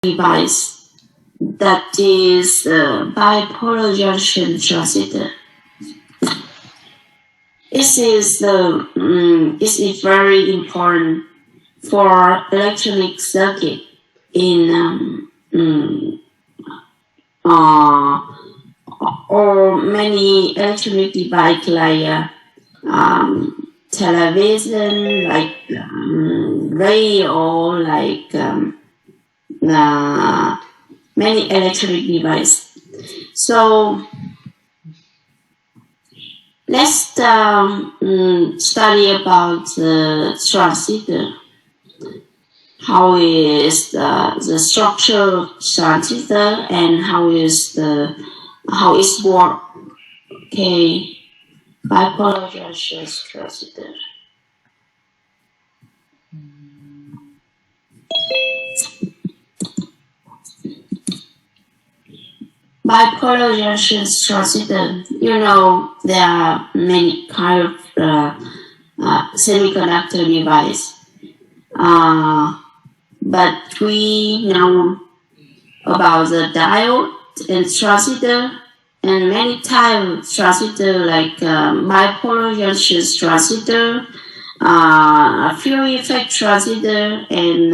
device that is bipolar junction transistor. This is very important for electronic circuit in or many electronic devices like television, like radio, like many electronic devices. So let's study about the transistor. How is the structure of transistor and how it's work? Okay, bipolar junction transistor. Bipolar junction transistor. You know there are many kind of semiconductor device. But we know about the diode and transistor and many types of transistor like bipolar junction transistor, field effect transistor, and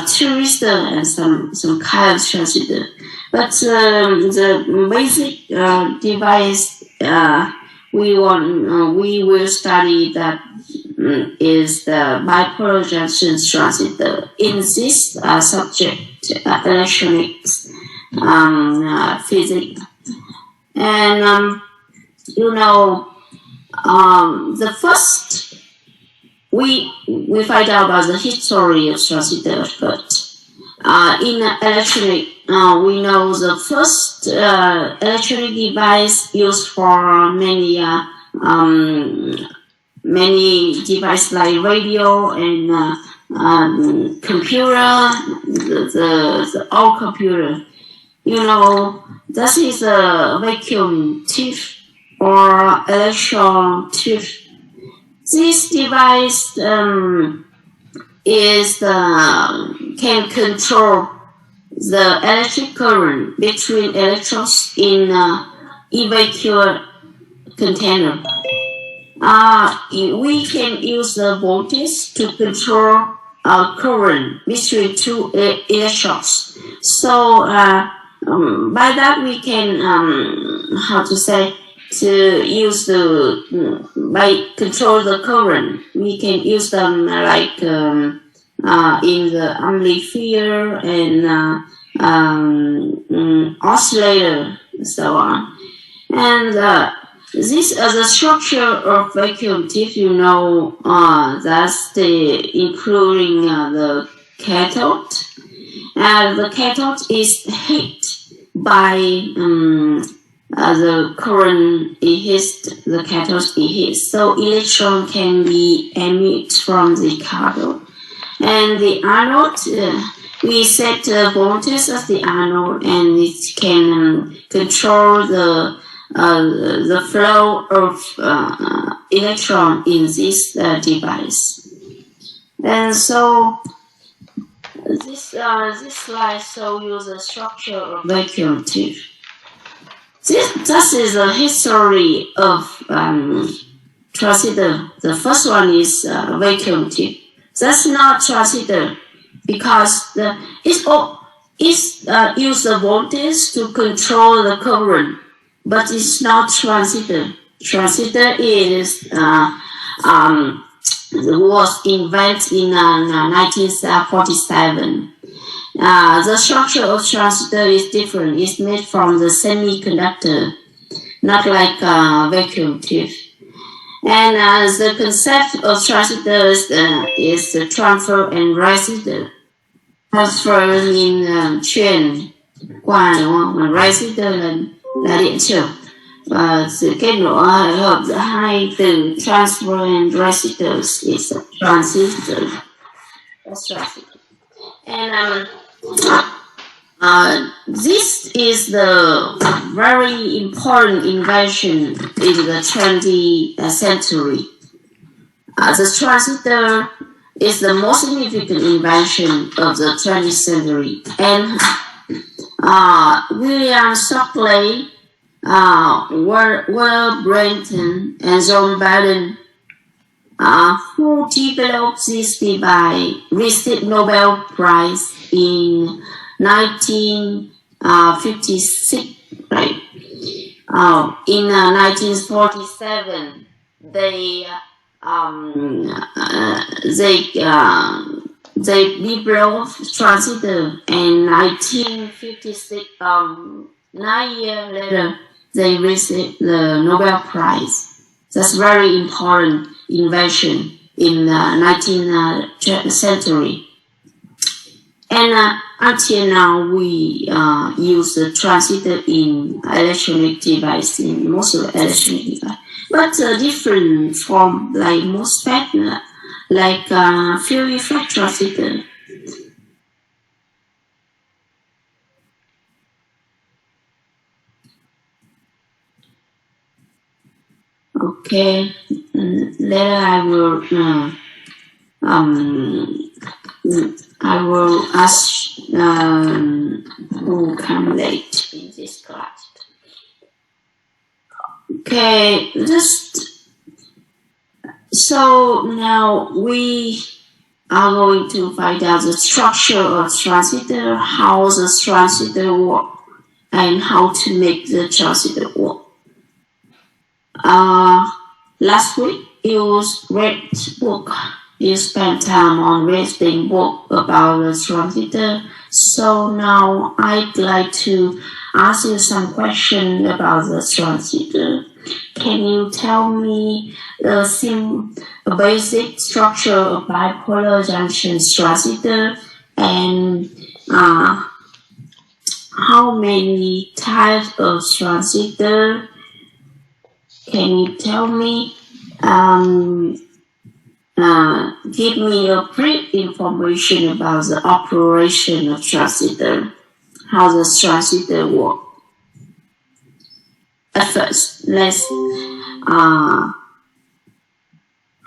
transistor, and some kind of transistor. But the basic device we will study that is the bipolar junction transistor in this subject, electronics, physics. And you know, the first we find out about the history of transistor, but in electronic, we know the first electronic device used for many devices like radio and computer, the old computer. You know, this is a vacuum tube or electron tube. This device can control the electric current between electrons in vacuum container. We can use the voltage to control current between two electrons. So by that we can by control the current. We can use them like in the amplifier and oscillator, and so on. And this is the structure of vacuum tube. You know, that's including the cathode. The cathode is hit by the current the cathode is hit. So electron can be emitted from the cathode. And the anode, we set the voltage as the anode, and it can control the flow of electron in this device. And so this slide shows you the structure of vacuum tube. This is the history of transistor. The first one is vacuum tube. That's not transistor because it use the voltage to control the current, but it's not transistor. Transistor was invented in 1947. The structure of transistor is different. It's made from the semiconductor, not like vacuum tube. And the concept of transistor is the transfer and resistor. Transfer means chuyển qua, đúng không? Resistor là điện trở. Và sự kết nối hợp giữa hai từ transfer and resistors is a transistor. That's transistor. And this is the very important invention in the 20th century. The transistor is the most significant invention of the 20th century. And William Shockley, Will Brenton, and John Biden, who developed this device, received Nobel Prize in 1956. Right? In 1947, they developed Transitor, and 1956, 9 years later, they received the Nobel Prize. That's very important invention in the 19th century. And until now, we use the Transitor in electronic device, in most of the electronic device. But different form, like MOSFET, like field effect Transitor. Okay, later I will ask who come late in this class. Okay, so now we are going to find out the structure of Transitor, how the Transitor work, and how to make the Transitor work. Last week you read book. You spent time on reading book about the Transitor. So now I'd like to ask you some question about the Transitor. Can you tell me the basic structure of bipolar junction Transitor, and how many types of Transitor? Can you tell me? Give me a brief information about the operation of Transitor, how the Transitor work. At first, let's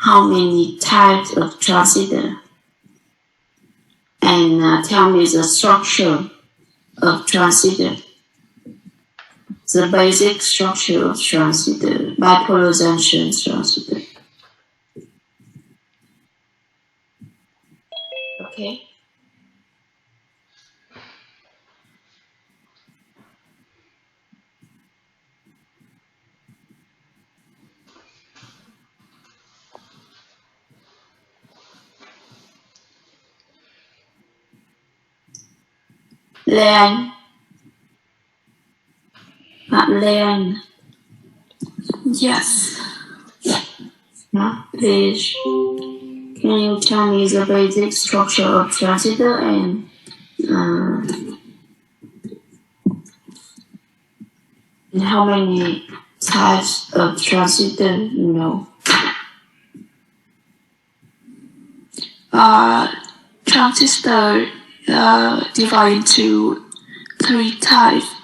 how many types of Transitor, and tell me the structure of Transitor, the basic structure of Transitor, bipolar junction Transitor. Okay. Leanne. Leanne. Yes. Please. Can you tell me the basic structure of Transitor, and how many types of Transitor you know? Transistor divided into 3 types.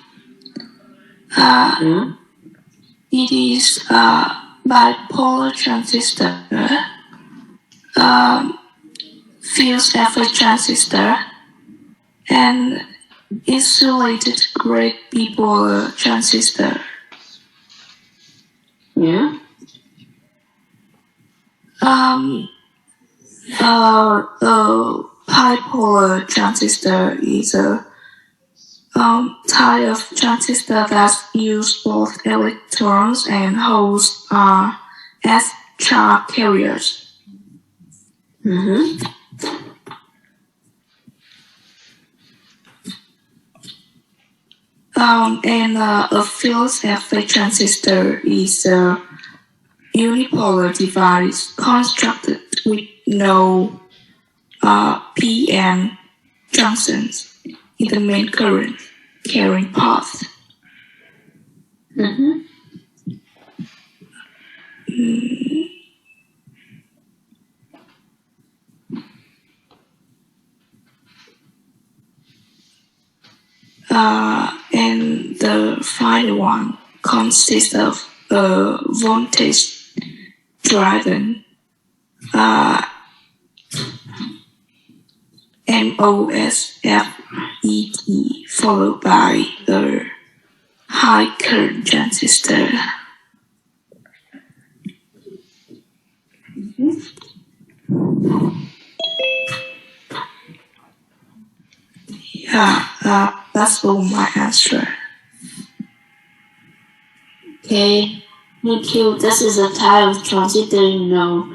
It is bipolar transistor, fused effect transistor, and insulated grid bipolar transistor. Yeah. Bipolar transistor is a type of transistor that use both electrons and holes as charge carriers. And a fused effect transistor is a unipolar device constructed with no p-n junctions in the main current carrying path. And the final one consists of a voltage driven MOSFET followed by a high current transistor. Yeah, that's all my answer. Okay, thank you. This is a type of transistor, you know.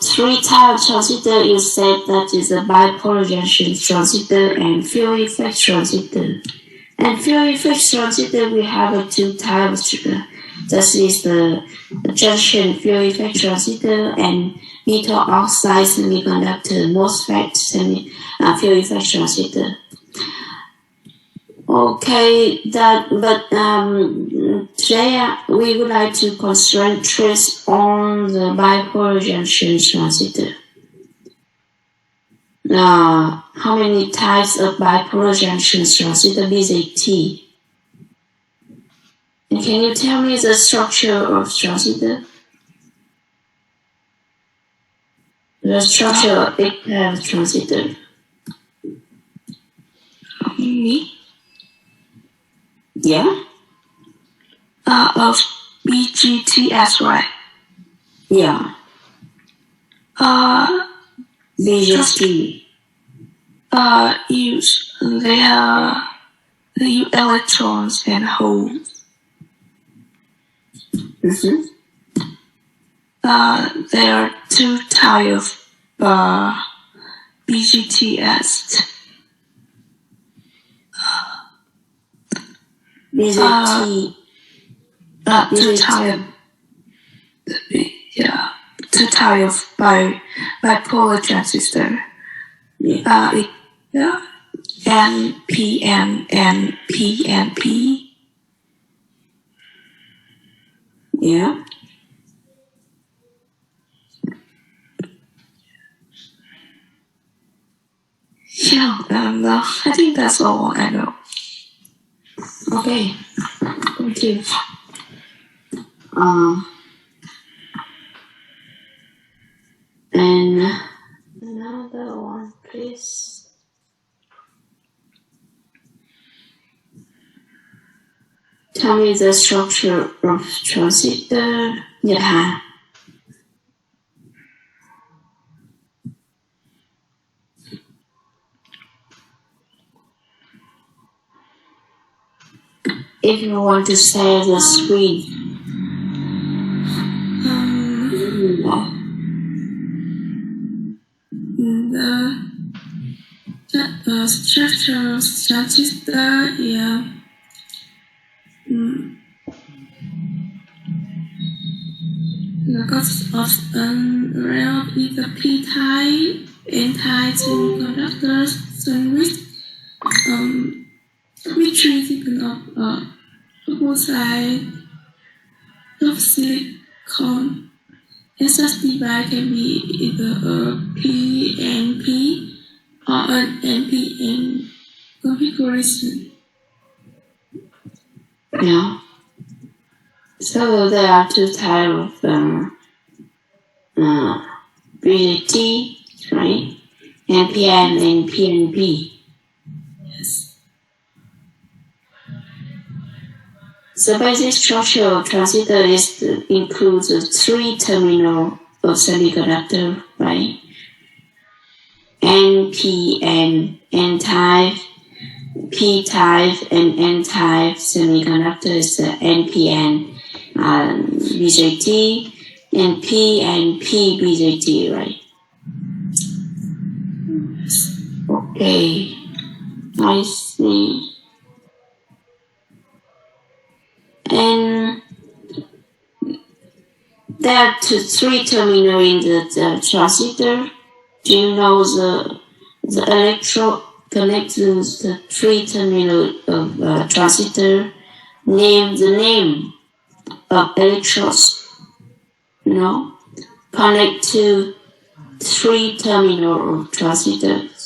Three types of transistor is said, that is a bipolar junction transistor and field effect transistor. And field effect transistor, we have two types. This is the junction field effect transistor and metal oxide semiconductor MOSFET field effect transistor. Okay, today we would like to concentrate on the bipolar junction transistor. Now, how many types of bipolar junction transistor BJT? And can you tell me the structure of transistor? The structure of big type of transistor. Me? Yeah? Of BGTS, right? Yeah. BJT. They use electrons and holes. There are two types of BGTS. BJT. Two types of bipolar transistor. NPN and PNP. Yeah. Yeah, I think that's all I know. Okay. Thank you. And another one, please. Tell me the structure of transistor. Yeah. If you want to share the screen. The structure of transistor, yeah. The consists of an array of either p-type, n-type semiconductors, sandwich, which is even of both sides of silicon. And such device can be either a PNP or an NPN configuration. Yeah. So there are two types of BJT, right? NPN and PNP. Yes. The basic structure of transistor includes a three terminal of semiconductor, right? NPN, N-type, P-type, and N-type semiconductor is the NPN BJT, and P and P BJT, right? Okay, I see. And there are three terminals in the transistor. Do you know the electrode connects to the three terminal of transistor? Name the name of electrodes. No, connect to three terminal of transistors.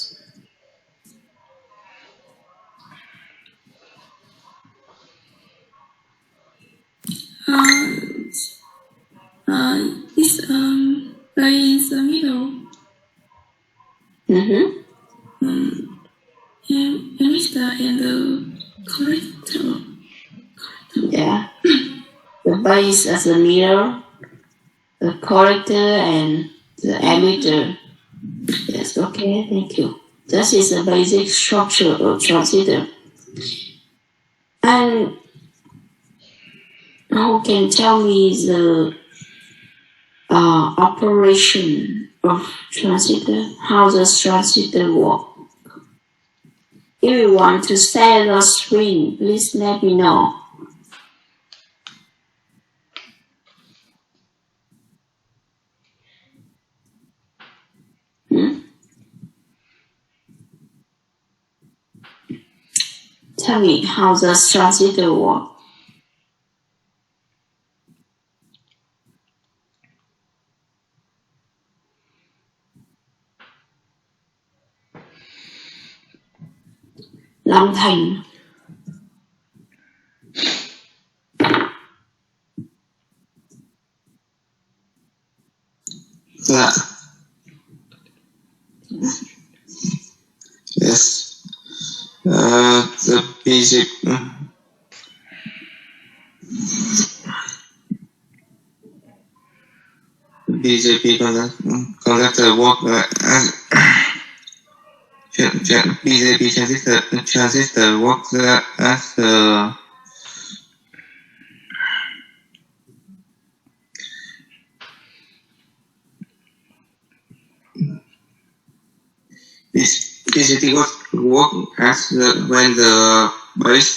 It's in the middle. transistor and the collector. Yeah. The base as the mirror, the collector, and the emitter. Yes, okay, thank you. This is the basic structure of transistor. And who can tell me the operation of transistor? How does transistor work? If you want to share the screen, please let me know. Tell me, how does transistor work? Long Thành. Yeah. Yes. The BJT conductor work as BJT transistor works as BJT work as when the base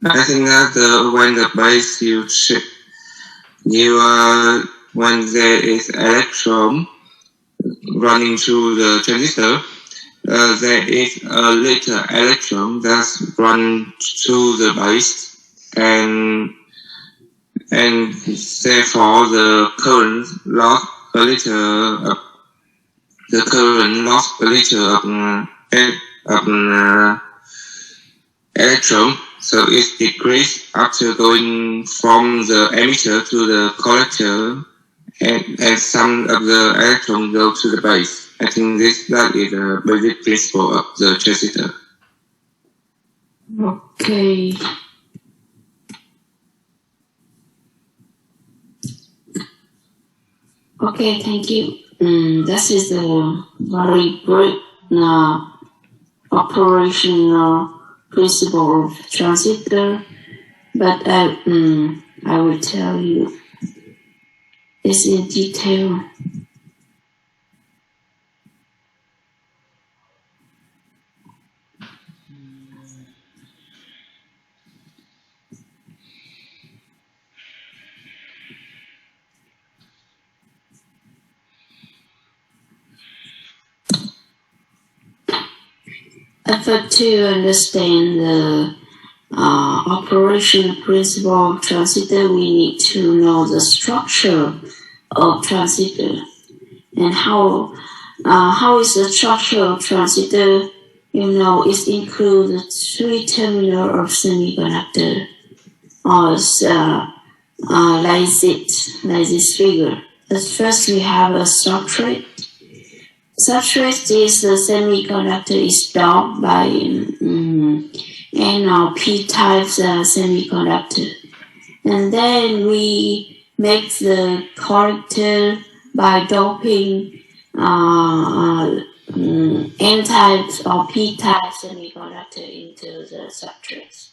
I think that when the base when there is electron running through the transistor, there is a little electron that's run through the base, and therefore the current lost a little electron, so it decreased after going from the emitter to the collector, and some of the electrons go to the base. I think that is the basic principle of the transistor. Okay. Okay, thank you. This is a very brief operational principle of transistor, but I will tell you this in detail. Effort to understand the operation principle of transistor, we need to know the structure of transistor. And how is the structure of transistor? You know, it includes the three terminals of semiconductor, or like this figure. At first, we have a substrate. Substrate is the semiconductor is doped by N or P type semiconductor, and then we make the collector by doping N type or P type semiconductor into the substrate.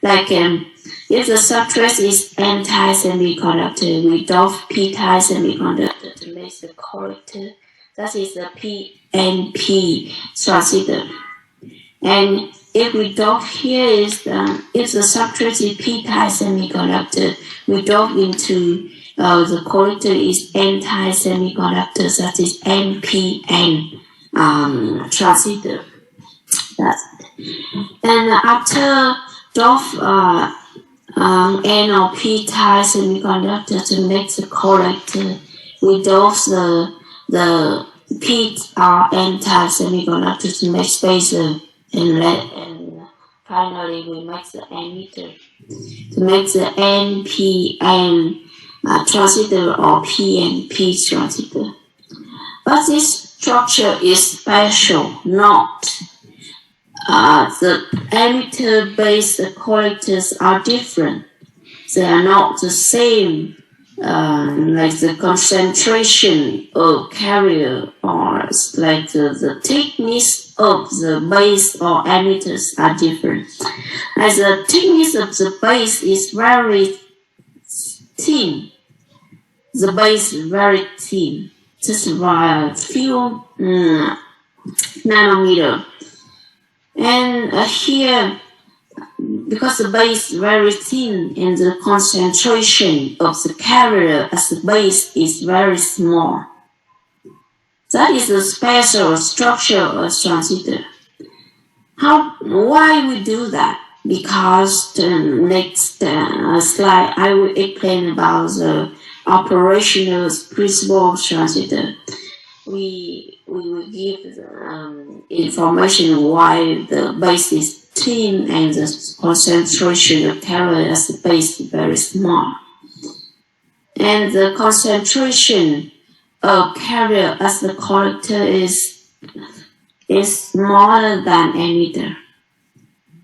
Like if the substrate is N type semiconductor, we dope P type semiconductor to make the collector. That is the PNP transistor. And if we dope here if the substrate is P-type semiconductor, we dope into the collector is N-type semiconductor, that is NPN transistor. And after dope N or P-type semiconductor to make the collector, we dope the P or N-type semiconductor to make spacer, and finally we make the emitter to make the NPN transistor or PNP transistor. But this structure is special, not the emitter base collectors are different. They are not the same, like the concentration of carrier or like the thickness of the base or emitters are different. As the thickness of the base is very thin, the base is very thin, just by a few nanometer. And here, because the base is very thin and the concentration of the carrier as the base is very small. That is the special structure of transistor. Why we do that? Because the next slide I will explain about the operational principle of transistor. We will give information why the base is thin and the concentration of carrier as the base is very small. And the concentration of carrier as the collector is smaller than emitter.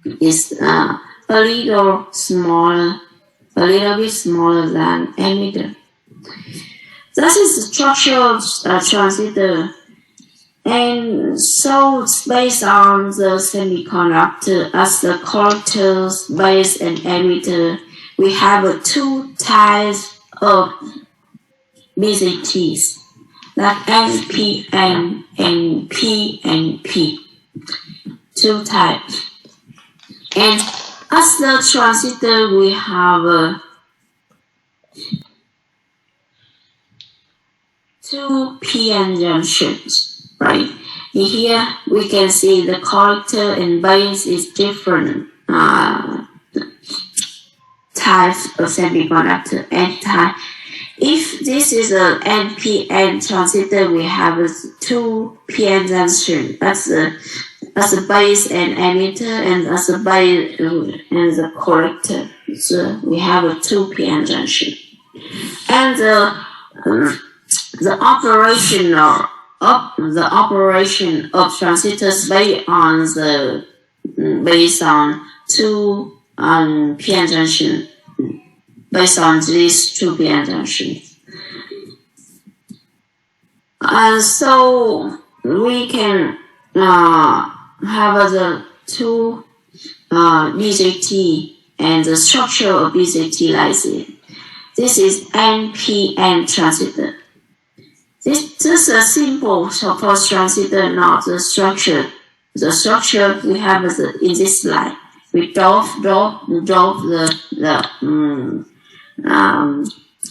It's a little bit smaller than emitter. That is the structure of transistor. And so it's based on the semiconductor as the collectors, base and emitter. We have two types of BJTs, like NPN and PNP. Two types. And as the transistor, we have two PN junctions. Right. Here we can see the collector and base is different types of semiconductor N-type. If this is an NPN transistor, we have two PN junctions. That's the base and emitter, and as the base and the collector. So we have two PN junctions. And the operation of transistors based on two PN junctions, based on these two PN junctions. So we can have the two BJT and the structure of BJT like this. This is NPN transistor. This is a symbol for transistor, not the structure. The structure we have in this slide. We drop the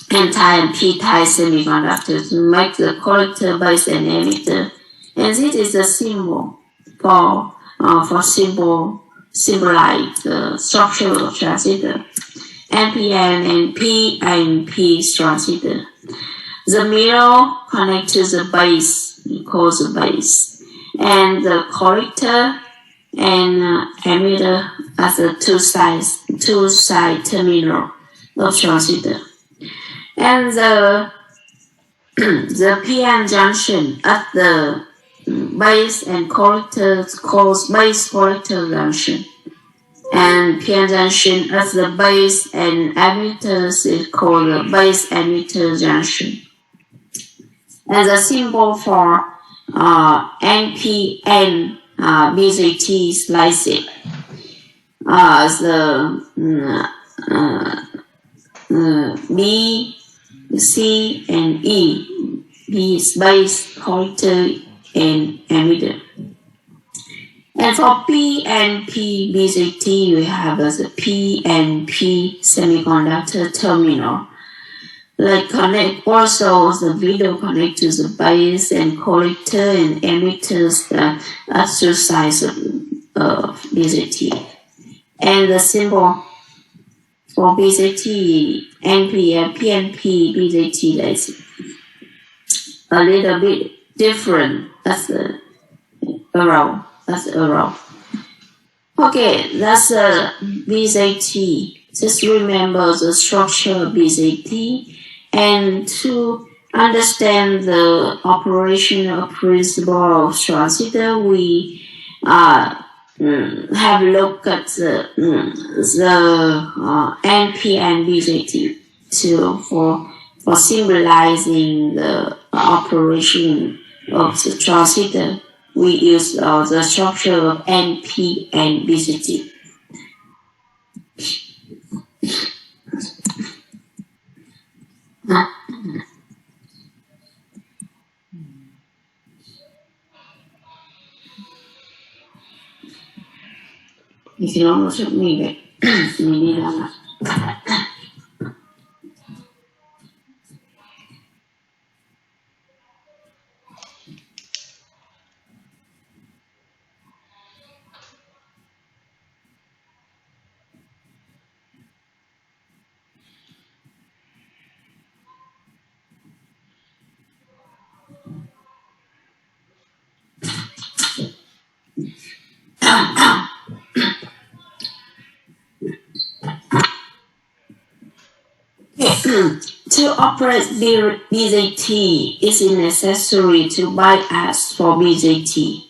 N-type and P-type semiconductor to make the collector, base, and emitter. And this is a symbol for symbolize the structure of transistor. NPN and PNP transistor. The middle connects to the base, we call the base, and the collector and emitter as the two side terminal of transistor. And the PN junction at the base and collector calls base collector junction. And PN junction at the base and emitters is called the base emitter junction. And the symbol for NPN BJT is like this. B, C, and E. B is base, collector, and emitter. And for PNP BJT, we have the PNP semiconductor terminal. Like connect also the video connect to the base and collector and emitters at two sides of BJT. And the symbol for BJT, PNP BJT is a little bit different. That's the arrow. Okay, that's a BJT. Just remember the structure of BJT. And to understand the operational principle of transistor, we have looked at the NP and BJT for symbolizing the operation of the transistor. We use the structure of NP and BJT. Thì nó sẽ mình vậy mình đi làm ạ. To operate BJT, it is necessary to bias for BJT.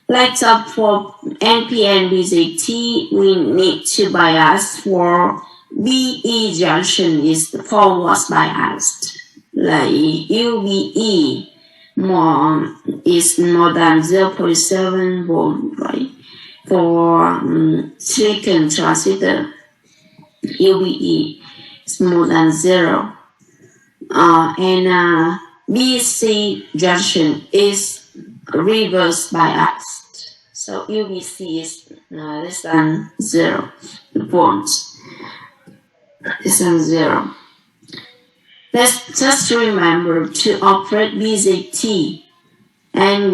Like for NP and BJT, we need to bias for BE junction is forward biased. Like UBE is more than 0.7 volt, right? For silicon transistor, UBE is more than 0. And BC junction is reverse biased. So UBC is less than 0 volts. Less than 0. Let's just remember to operate BJT, and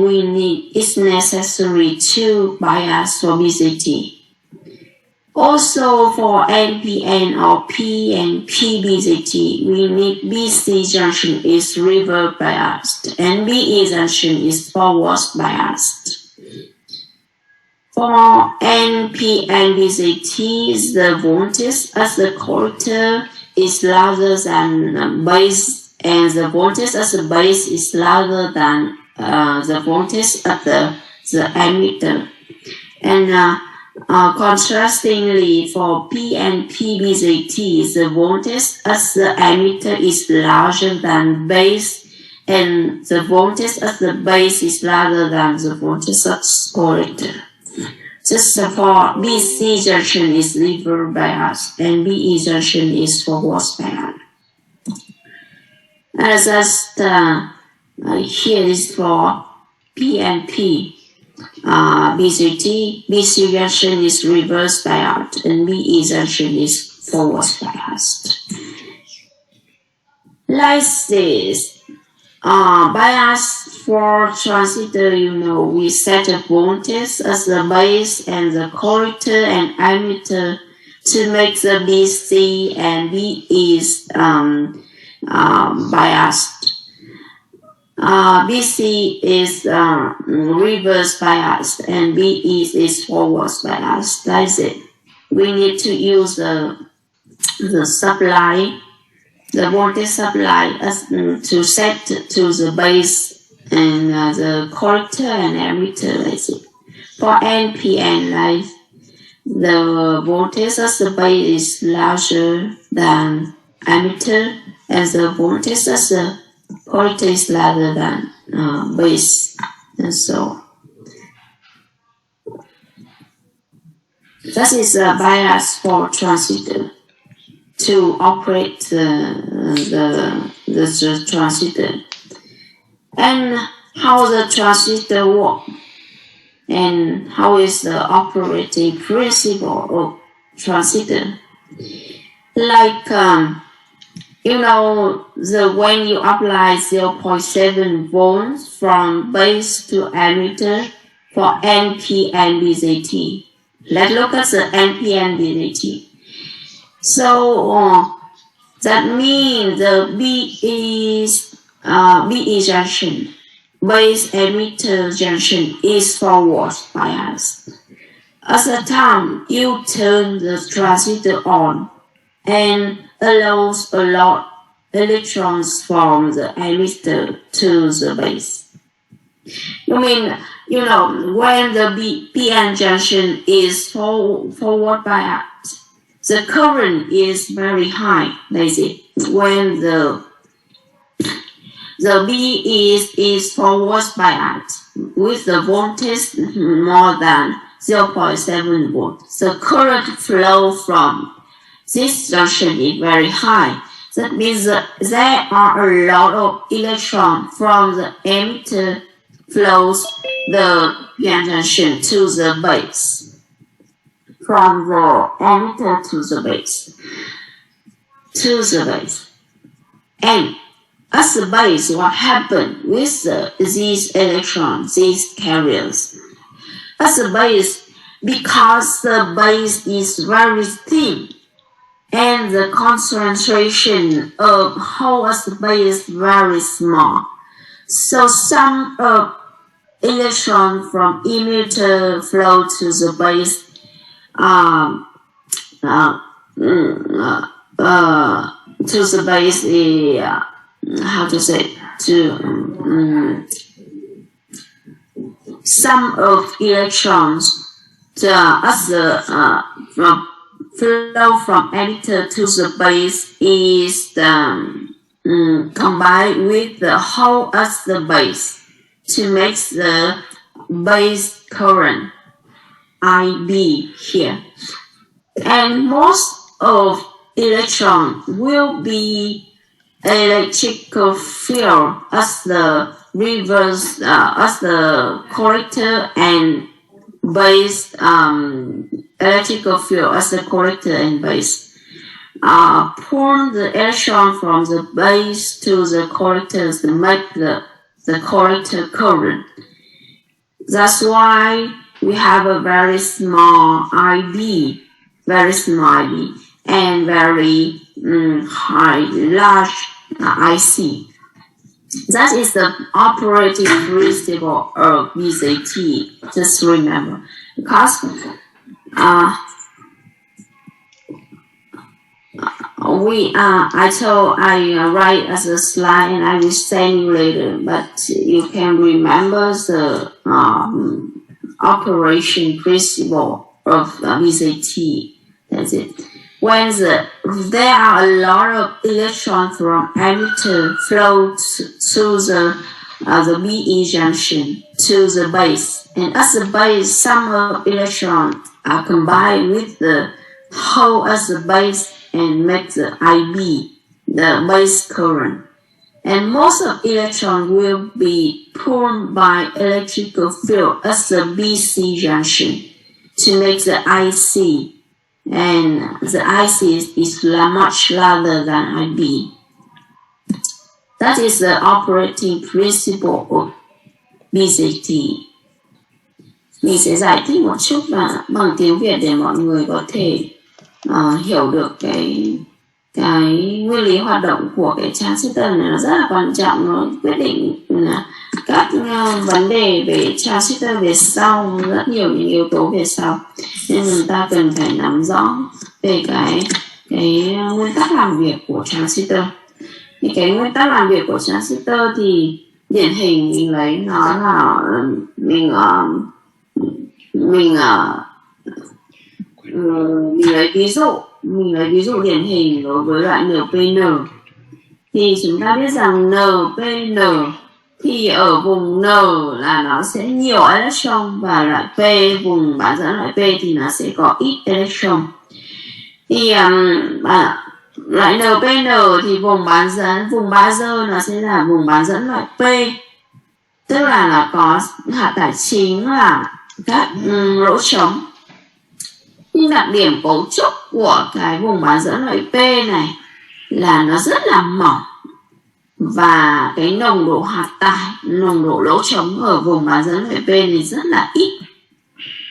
it's necessary to bias for BJT. Also for NPN or P and PBJT, we need BC junction is reverse biased and BE junction is forward biased. For NP and BJT, the voltage at the collector is larger than base, and the voltage at the base is larger than the voltage at the emitter. And contrastingly, for P and PBJT, the voltage at the emitter is larger than base, and the voltage at the base is larger than the voltage at the collector. Just for BC junction is reverse bias and BE junction is forward bias. Here is for P and P. BJT, BC junction is reverse biased and BE junction is forward biased. Like this, bias for transistor, we set a voltage as the base and the collector and emitter to make the BC and BE is biased. BC is reverse biased and BE is forward biased. That's it. We need to use the supply, the voltage supply to set to the base and the collector and emitter. That's it. For NPN, like the voltage at the base is larger than emitter, and the voltage at the collector is larger than base, and so that is a bias for transistor to operate the transistor. And how the transistor works, and how is the operating principle of transistor. Like when you apply 0.7 volts from base to emitter for NP and BJT. Let's look at the NP and BJT. So that means the BE junction, base emitter junction, is forward biased. At the time you turn the transistor on and allows a lot electrons from the emitter to the base. You mean, when the p-n junction is forward biased, the current is very high, basically. When the B is forward biased with the voltage more than 0.7 volt, the current flow from this junction is very high. That means that there are a lot of electrons from the emitter flows the p-n junction to the base. From the emitter to the base. And at the base, what happened with these electrons, these carriers? At the base, because the base is very thin, and the concentration of hole at the base is very small. So some electron from emitter flow to the base some of electrons flow from emitter to the base is combined with the hole at the base to make the base current IB here. And most of electron will be electrical field as the reverse, as the collector and base, electrical field as the collector and base. Pull the electron from the base to the collectors to make the collector current. That's why we have a very small IB, and very large IC. That is the operating principle of BJT. Just remember, because I write as a slide and I will send you later, but you can remember the operation principle of BJT. That's it. When there are a lot of electrons from emitter flow to the BE junction to the base, and at the base, some of electrons are combined with the hole at the base and make the IB, the base current. And most of electrons will be pulled by electrical field at the BC junction to make the IC. And the IC is much larger than IB. That is the operating principle of BJT. Mình sẽ giải thích một chút bằng tiếng Việt để mọi người có thể hiểu được cái nguyên lý hoạt động của cái transistor này. Nó rất là quan trọng, nó quyết định các vấn đề về transistor về sau, rất nhiều những yếu tố về sau, nên chúng ta cần phải nắm rõ về cái nguyên tắc làm việc của transistor. Thì cái nguyên tắc làm việc của transistor thì điển hình mình lấy nó là mình lấy ví dụ điển hình đối với loại NPN. Thì chúng ta biết rằng NPN thì ở vùng N là nó sẽ nhiều electron, và loại P, vùng bán dẫn loại P thì nó sẽ có ít electron. Thì loại NPN thì vùng bazơ nó sẽ là vùng bán dẫn loại P, tức là nó có hạt tải chính là các lỗ trống. Nhưng đặc điểm cấu trúc của cái vùng bán dẫn loại P này là nó rất là mỏng, và cái nồng độ hạt tải, nồng độ lỗ trống ở vùng bán dẫn loại P này rất là ít,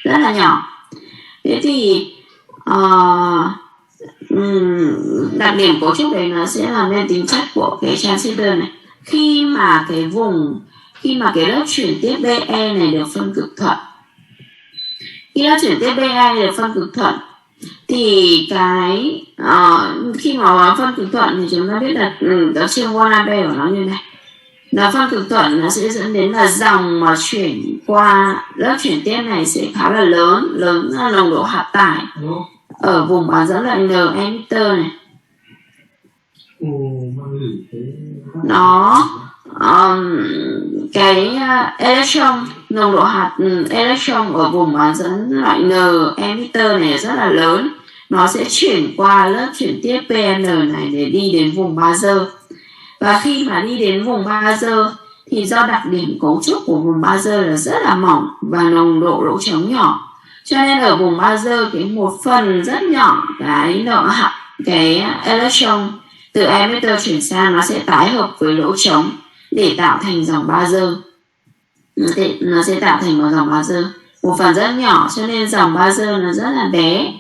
rất là nhỏ. Thế thì đặc điểm cấu trúc đấy nó sẽ làm nên tính chất của cái transistor này. Khi mà cái lớp chuyển tiếp BE này được phân cực thuận, Thì cái khi mà phân cực thuận thì chúng ta biết là ở chương 1A của nó như này, là phân cực thuận nó sẽ dẫn đến là dòng mà chuyển qua lớp chuyển tiếp này sẽ khá là lớn là nồng độ hạt tải ở vùng bán dẫn lại N emitter này. Nó cái electron, nồng độ hạt electron ở vùng bán dẫn loại N emitter này rất là lớn. Nó sẽ chuyển qua lớp chuyển tiếp PN này để đi đến vùng bazơ. Và khi mà đi đến vùng bazơ thì do đặc điểm cấu trúc của vùng bazơ là rất là mỏng và nồng độ lỗ trống nhỏ, cho nên ở vùng bazơ cái một phần rất nhỏ cái electron từ emitter chuyển sang nó sẽ tái hợp với lỗ trống để tạo thành dòng bazơ. Nó sẽ tạo thành một dòng bazơ, một phần rất nhỏ, cho nên dòng bazơ nó rất là bé.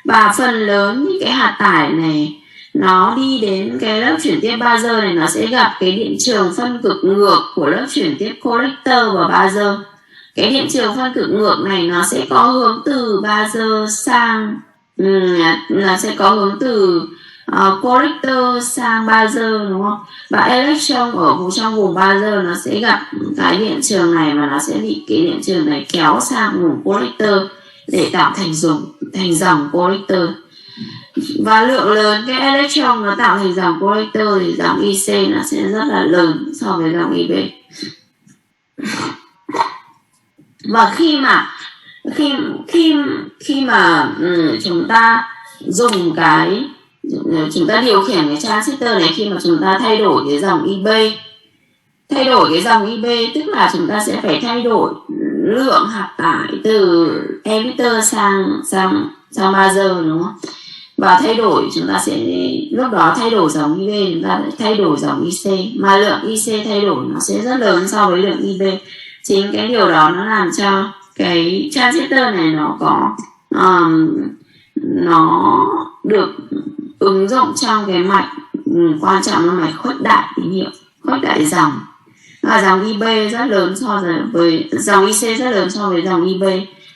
Và phần lớn những cái hạt tải này nó đi đến cái lớp chuyển tiếp bazơ này, nó sẽ gặp cái điện trường phân cực ngược của lớp chuyển tiếp collector và bazơ. Cái điện trường phân cực ngược này nó sẽ có hướng từ bazơ sang nó sẽ có hướng từ collector sang bazơ, đúng không? Và electron ở trong vùng bazơ nó sẽ gặp cái điện trường này và nó sẽ bị cái điện trường này kéo sang vùng collector để tạo thành dòng collector. Và lượng lớn cái electron nó tạo thành dòng collector thì dòng IC nó sẽ rất là lớn so với dòng IB. Và khi mà chúng ta dùng chúng ta điều khiển cái transitor này, khi mà chúng ta thay đổi cái dòng IB, tức là chúng ta sẽ phải thay đổi lượng hạt tải từ emitter sang bazơ, đúng không? Và chúng ta sẽ lúc đó thay đổi dòng IB, chúng ta sẽ thay đổi dòng IC, mà lượng IC thay đổi nó sẽ rất lớn so với lượng IB. Chính cái điều đó nó làm cho cái transitor này nó được ứng dụng trong cái mạch quan trọng là mạch khuếch đại tín hiệu, khuếch đại dòng. Và dòng IB rất lớn với dòng IC rất lớn so với dòng IB,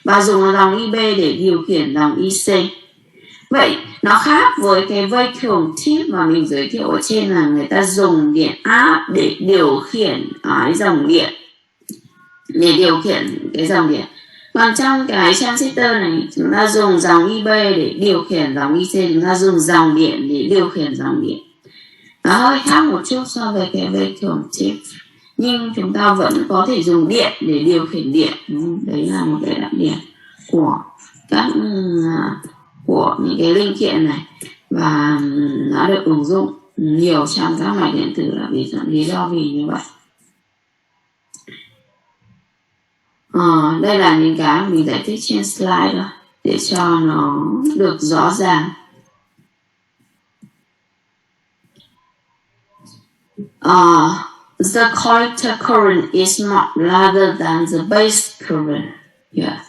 và dùng dòng IB để điều khiển dòng IC. Vậy nó khác với cái vacuum tube mà mình giới thiệu ở trên, là người ta dùng điện áp để điều khiển cái dòng điện, Còn trong cái transitor này chúng ta dùng dòng IB để điều khiển dòng IC, chúng ta dùng dòng điện để điều khiển dòng điện. Nó hơi khác một chút so với cái vacuum tube, nhưng chúng ta vẫn có thể dùng điện để điều khiển điện. Đấy là một cái đặc điểm của những cái linh kiện này, và nó được ứng dụng nhiều trong các mạch điện tử là lý do vì như vậy. Đây là những cái mình giải thích trên slide rồi để cho nó được rõ ràng. The collector current is not larger than the base current. Yeah.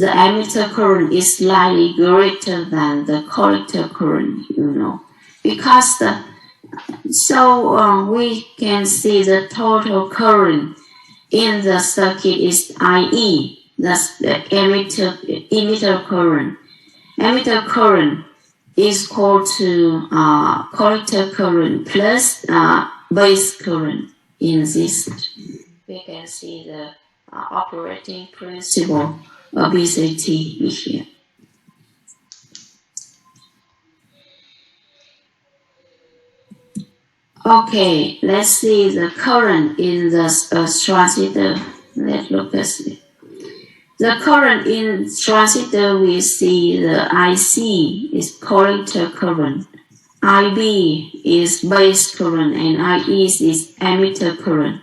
The emitter current is slightly greater than the collector current, because we can see the total current in the circuit is IE, that's the emitter current. Emitter current is equal to collector current plus base current in this. We can see the operating principle of BJT here. Okay, let's see the current in the transitor. Let's look at it. The current in transitor, we see the IC is collector current, IB is base current, and IE is emitter current.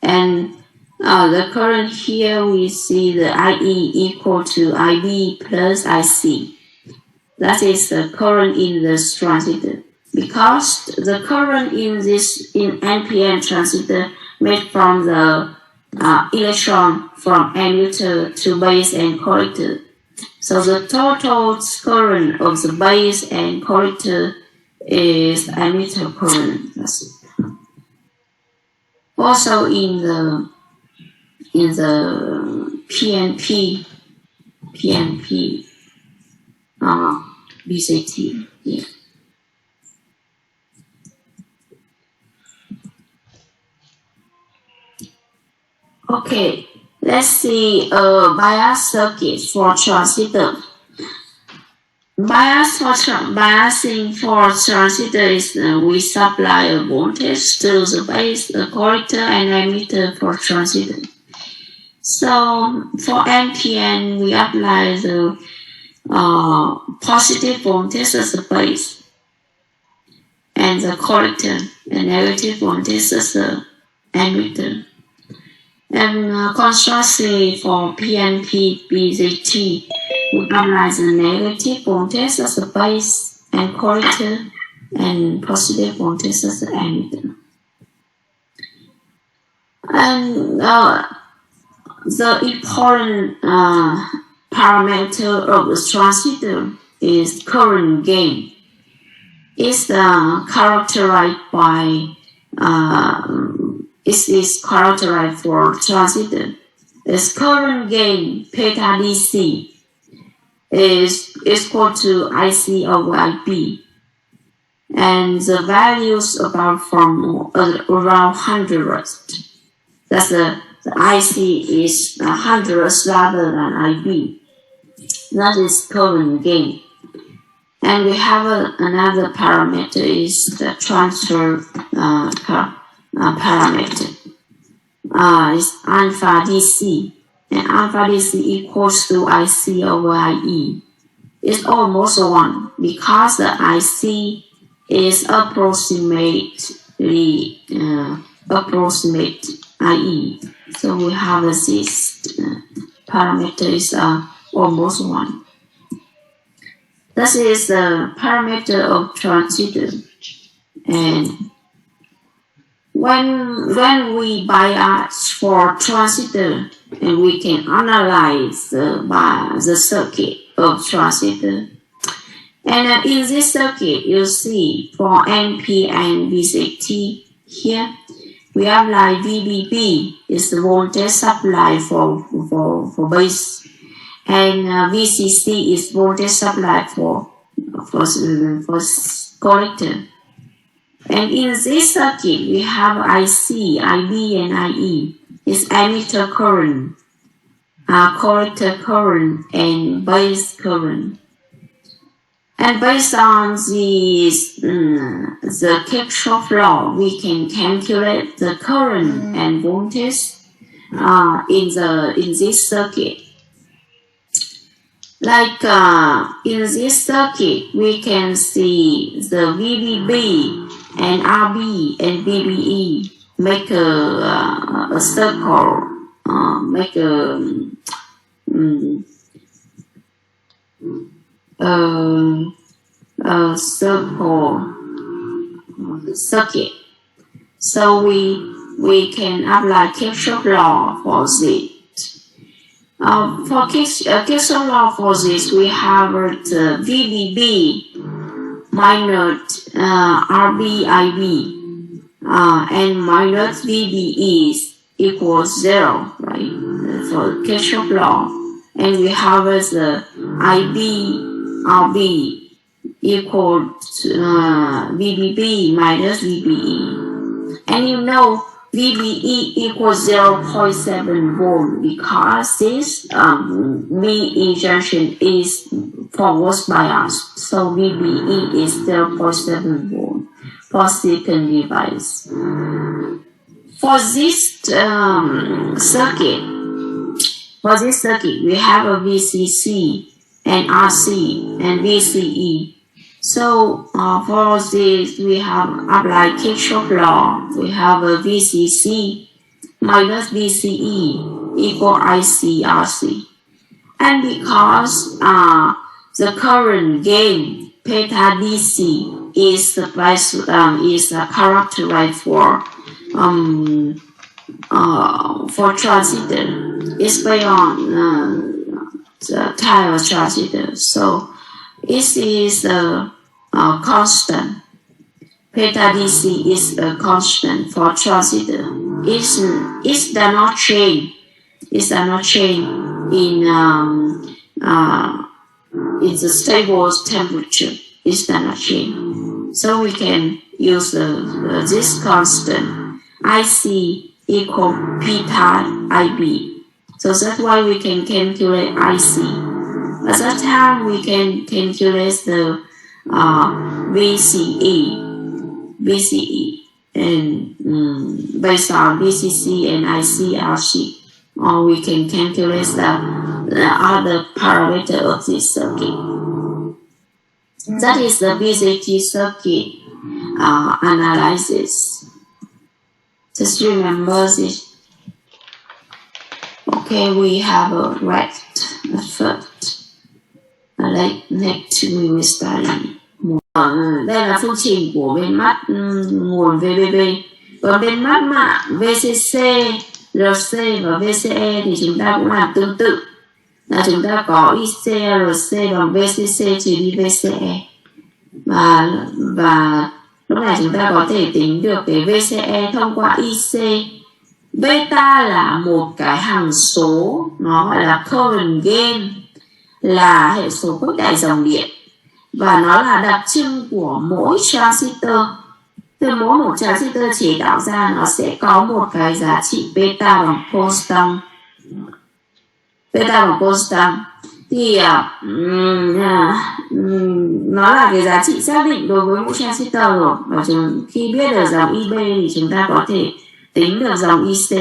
And the current here, we see the IE equal to IB plus IC. That is the current in the transitor. Because the current in NPN transistor made from the electron from emitter to base and collector. So the total current of the base and collector is emitter current. That's it. Also in the PNP BJT. Yeah. Okay, let's see a bias circuit for transistor. Biasing for transistor is we supply a voltage to the base, a collector, and emitter for transistor. So for NPN, we apply the positive voltage as the base, and the collector, and negative voltage as the emitter. And contrastly for PNP BJT, we apply the negative voltage as the base and collector, and positive voltage as the emitter. And the important parameter of the transistor is current gain. It's characterized by it is characterized for transistor. Its current gain beta DC is equal to IC over IB, and the values about from around 100. That's the IC is 100 rather than IB. That is current gain. And we have another parameter is the transfer parameter. Is alpha DC, and alpha DC equals to IC over IE. It's almost 1 because the IC is approximate IE. So we have this parameter is almost 1. This is the parameter of transistor. And when we bias for transistor, and we can analyze the circuit of transistor. And in this circuit, you see for NP and BJT here, we have like VBB is the voltage supply for base, and VCC is voltage supply for collector. And in this circuit, we have IC, IB, and IE. It's emitter current, collector current, and base current. And based on this, the Kirchhoff law, we can calculate the current and voltage in this circuit. Like in this circuit, we can see the VBB and RB and BBE make a circle, make a circuit. So we can apply Kirchhoff law for this. For Kirchhoff law for this, we have the VBB minus RBIB and minus VBE equals 0, right? For Kirchhoff law, and we have the RB equal to VBB minus VBE, and you know VBE equals 0.7 volt because this VE junction is forward bias, so VBE is 0.7 volt for second device. For this circuit, we have a VCC and RC and VCE. So for this, we have applied Kirchhoff law. We have a VCC minus VCE equal IC RC. And because the current gain beta DC is the characterized for transistor, it's based on the type of transistor. So this is a constant. Beta DC is a constant for transistor. It does not change. It does not change in it's a stable temperature. It's not change. So we can use this constant IC equal P times IB. So that's why we can calculate IC. At that time, we can calculate the BCE, and based on BCC and ICRC, or we can calculate the other parameter of this circuit. That is the BJT circuit analysis. Just remember this. Okay, we have a rect at first. Next we will study. Đây là phương trình của bên mắt nguồn VBB. Còn bên mắt mạng VCC, RC và VCE thì chúng ta cũng làm tương tự. Là chúng ta có IC RC bằng VCC trừ đi VCE. Và lúc này chúng ta có thể tính được cái VCE thông qua IC. Beta là một cái hằng số, nó gọi là current gain, là hệ số khuếch đại dòng điện, và nó là đặc trưng của mỗi transistor. Từ mỗi một transistor chế tạo ra nó sẽ có một cái giá trị beta bằng constant. Beta bằng constant thì nó là cái giá trị xác định đối với mỗi transistor rồi, và khi biết được dòng IB thì chúng ta có thể tính được dòng IC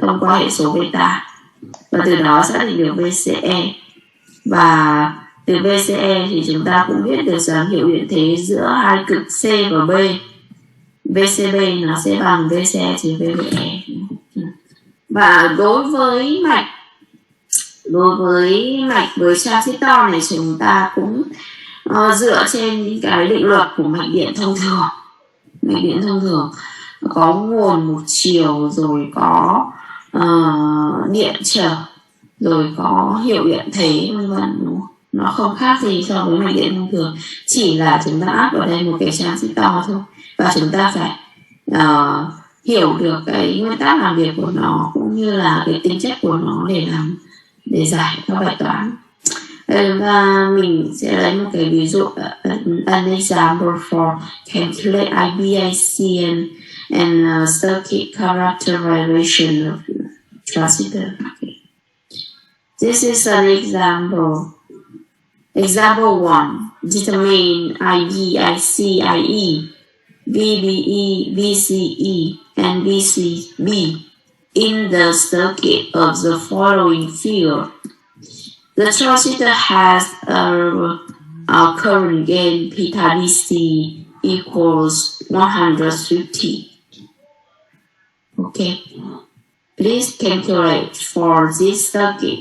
thông qua hệ số beta, và từ đó xác định được VCE. Và từ VCE thì chúng ta cũng biết được dòng hiệu điện thế giữa hai cực C và B. VCB nó sẽ bằng VCE trừ VBE. Và đối với mạch với transistor này chúng ta cũng dựa trên những cái định luật của mạch điện thông thường. Mạch điện thông thường có nguồn một chiều, rồi có điện trở, rồi có hiệu điện thế, vân vân. Nó không khác gì so với mạch điện thông thường, chỉ là chúng ta áp vào đây một cái transistor thôi, và chúng ta phải hiểu được cái nguyên tắc làm việc của nó cũng như là cái tính chất của nó để giải các bài toán. Và mình sẽ lấy một cái ví dụ, an example for calculate IBIC and circuit characterization of transitor. Okay. This is an example. Example 1. Determine IB, IC, IE, VBE, VCE, and VCB in the circuit of the following field. The transistor has a current gain beta DC equals 150. Okay. Please calculate for this circuit.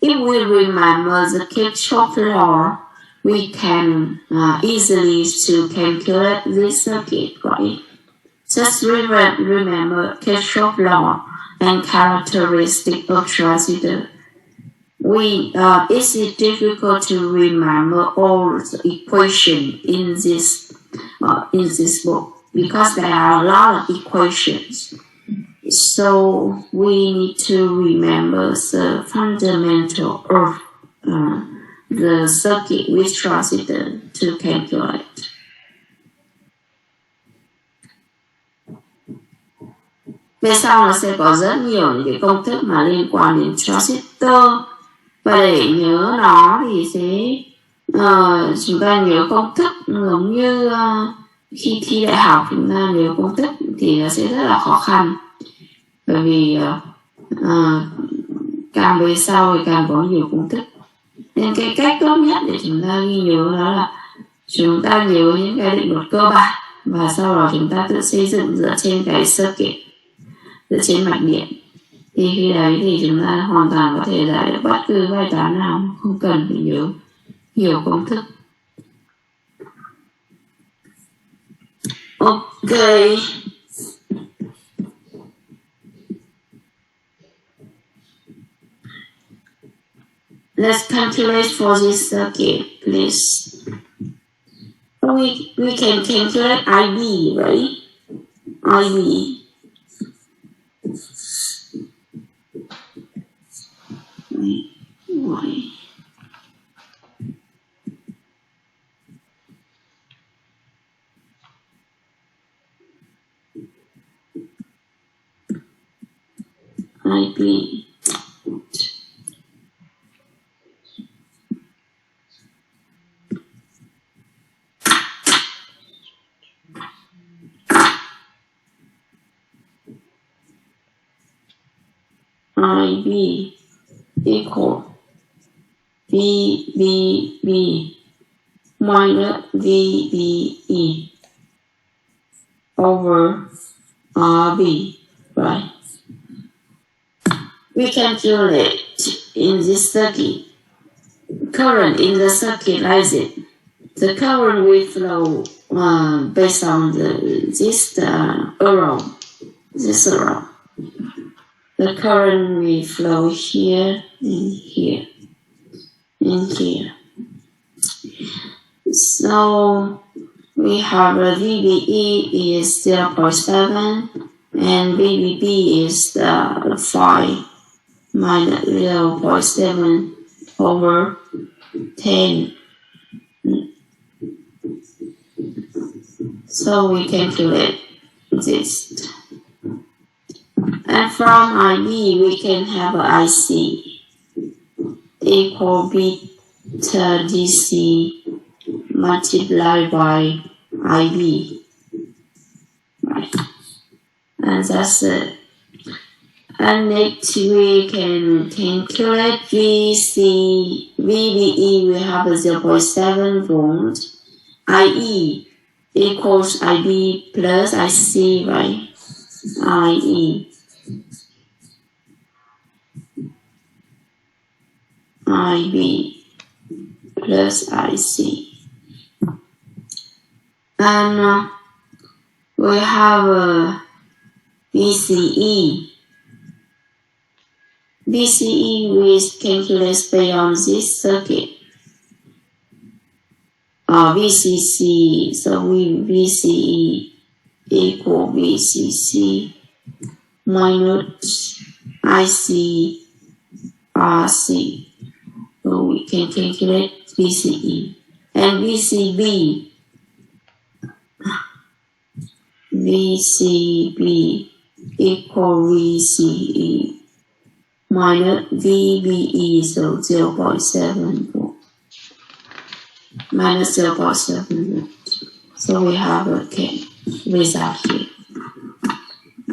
If we remember the Kirchhoff law, we can easily to calculate this circuit, right? Just remember Kirchhoff law and characteristic of transistor. It's difficult to remember all the equations in this book because there are a lot of equations. So we need to remember the fundamental of the circuit with transistor to calculate. Về sau nó sẽ có rất nhiều những cái công thức mà liên quan đến transistor, và để nhớ nó thì chúng ta nhớ công thức giống như khi thi đại học chúng ta nhớ công thức thì nó sẽ rất là khó khăn, bởi vì càng về sau thì càng có nhiều công thức. Nên cái cách tốt nhất để chúng ta ghi nhớ đó là chúng ta nhớ những cái định luật cơ bản, và sau đó chúng ta tự xây dựng dựa trên cái circuit, dựa trên mạch điện. Thì khi đấy thì chúng ta hoàn toàn có thể giải được bất cứ bài toán nào, không cần phải nhớ nhiều công thức. Ok. let's calculate for this circuit, please. We can calculate IB, right? IB. Why? IB. IB equal VBB minus VBE over RB, right? We calculate in this circuit current in the circuit like it. The current will flow based on this arrow. The current will flow here and here and here. So we have a VBE is 0.7 and VBB is 5 minus 0.7 over 10. So we calculate this. And from IB, we can have IC equal beta DC multiplied by IB. Right. And that's it. And next we can calculate VBE, we have 0.7 volt. IE equals IB plus IC, right? IE. IB plus IC. And we have BCE. BCE we calculate based on this circuit. VCC, so VCE equal VCC minus IC RC. So we can calculate VCE. And VCB equal VCE minus VBE, so 0.7 volt. Minus 0.7 volt. So we have a result here.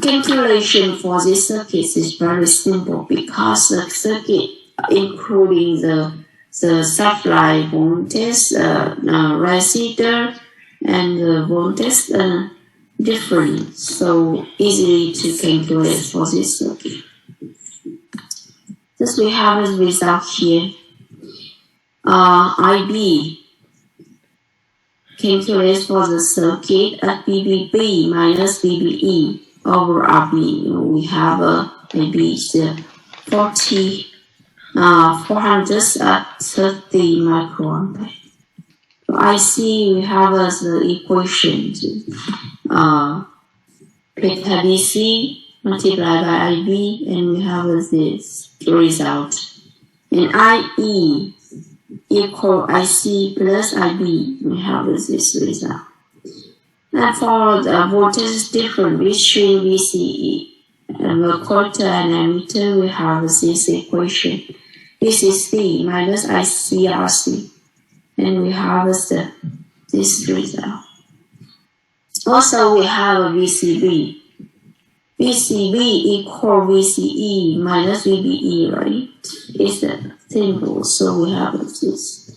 Calculation for this circuit is very simple because the circuit including the supply voltage, resistor, and the voltage different, so easily to calculate for this circuit. Thus we have a result here. IB calculate for the circuit at VBB minus VBE over RB. We have IB is 430 microampere. For IC, we have the equation beta DC multiplied by IB, and we have this result. And IE equal IC plus IB, we have this result. And for the voltage difference between VCE and the quarter and ammeter, we have this equation. This is V minus ICRC, and we have this result. Also, we have a VCB. VCB equal VCE minus VBE, right? It's simple, so we have this.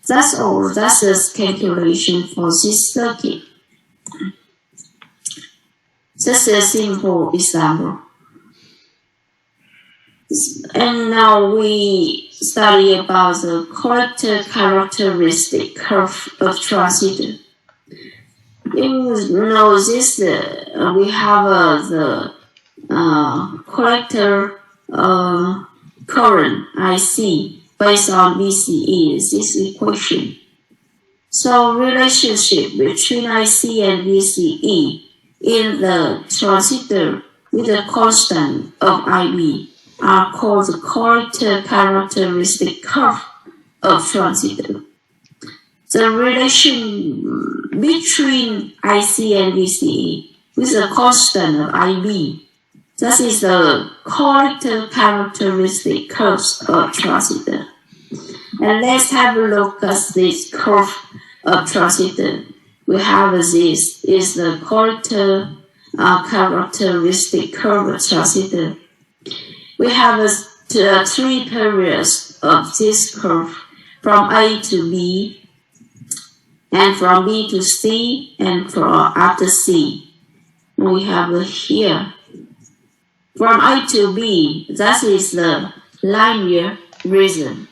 That's all. That's the calculation for this circuit. Just a simple example. And now we study about the collector characteristic curve of transistor. You know this, we have the collector current IC based on VCE, this equation. So relationship between IC and VCE in the transistor with a constant of IB are called the corrector characteristic curve of transistor. The relation between IC and VCE with a constant of IB, that is the corrector characteristic curves of transistor. And let's have a look at this curve of transistor. We have this is the corrector characteristic curve of transistor. We have three periods of this curve from A to B, and from B to C, and from after C. We have here. From A to B, that is the linear region.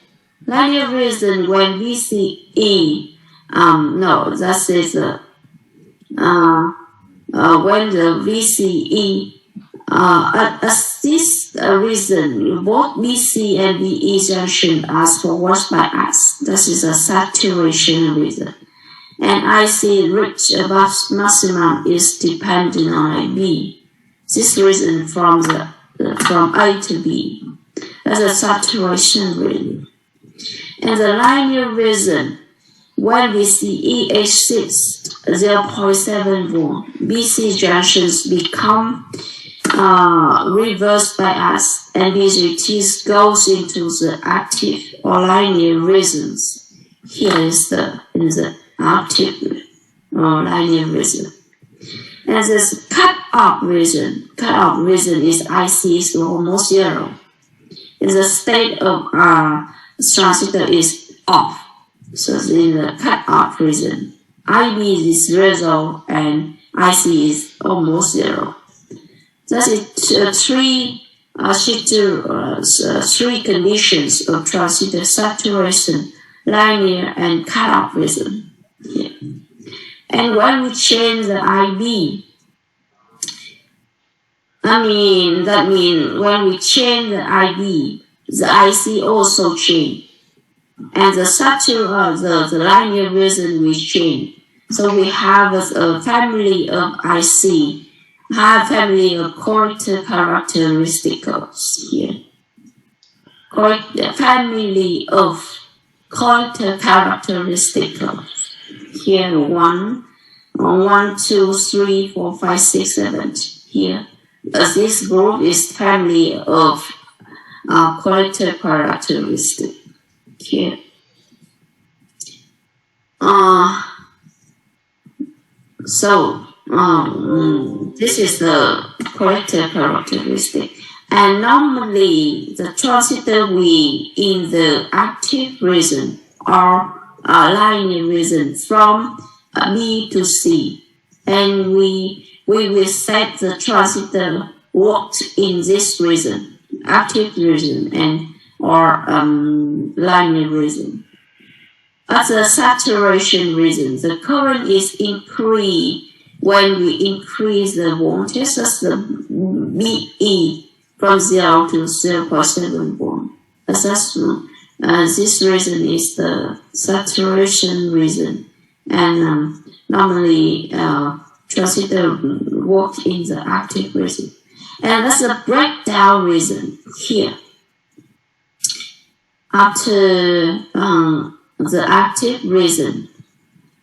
Linear region when VCE, that is when the VCE, at this region, both BC and BE junction are forward bias. That is a saturation region. And IC reach above maximum is dependent on IB. This region from A to B. That's a saturation region. And the linear region, when VCE exceeds 0.7 volt, BC junctions become reverse bias, and BJT goes into the active or linear regions. Here is in the active or linear region. And this cut-off region is IC is almost zero. In the state of transistor is off. So in the cut-off region, IB is zero and IC is almost zero. That is three conditions of transistor saturation, linear, and cut-off region. Yeah. And when we change the IB, that means when we change the IB, the IC also change. And the linear region will change. So we have a family of IC, have family of corrector characteristics here. Family of corrector characteristics. Here 1, 2, 3, 4, 5, 6, 7. Here, this group is family of corrector characteristics. Here, this is the corrector characteristic. And normally, the transistor in the active region or linear region from B to C, and we will set the transistor works in this region, active region and or linear region. At the saturation region, the current is increased when we increase the voltage as the BE from 0 to 0.7 volt. This region is the saturation region, and normally transistor work in the active region. And that's the breakdown region here. After the active region,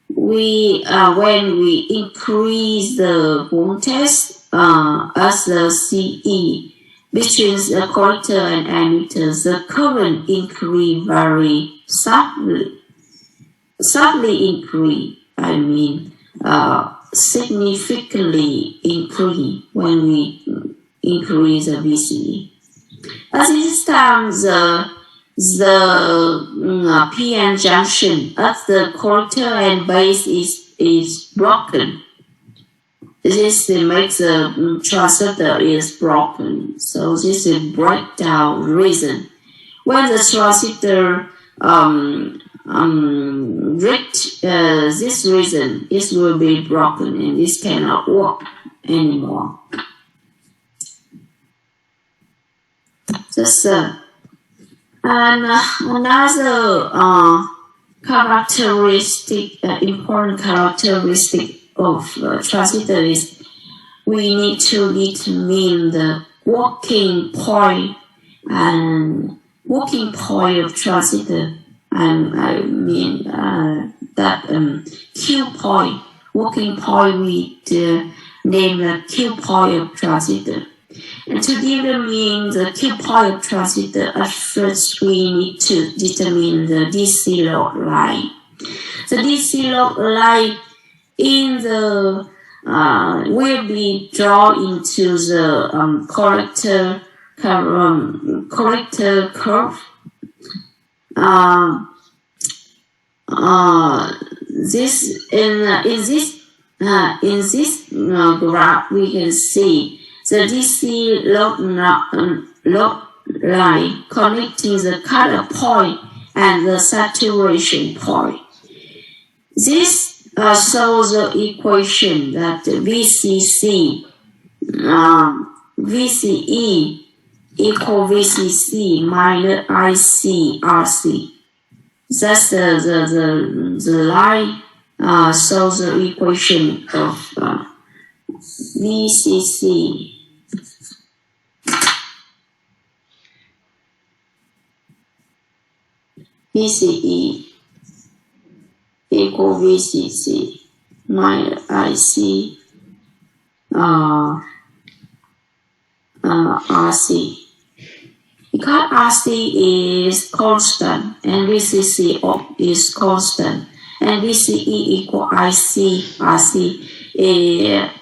when we increase the voltage as the CE between the collector and emitter, the current increase very subtly increase. Significantly increase when we increase the VCE. At this time, the PN junction at the collector and base is broken. This makes the transistor is broken. So this is breakdown reason. When the transistor reach this reason, it will be broken and this cannot work anymore. Just And another important characteristic of transistor is we need to determine the working point of transistor. And I mean that Q point, working point, we name the Q point of transistor. And to determine the Q point of transistor, at first we need to determine the DC load line. The DC load line in the will be drawn into the collector curve. In this graph we can see the DC load line connecting the cutoff point and the saturation point. This shows the equation that VCE equal VCC minus ICRC. That's the line shows the equation of VCC. VCE equal VCC minus IC RC. Because RC is constant and VCC is constant and VCE equal IC RC,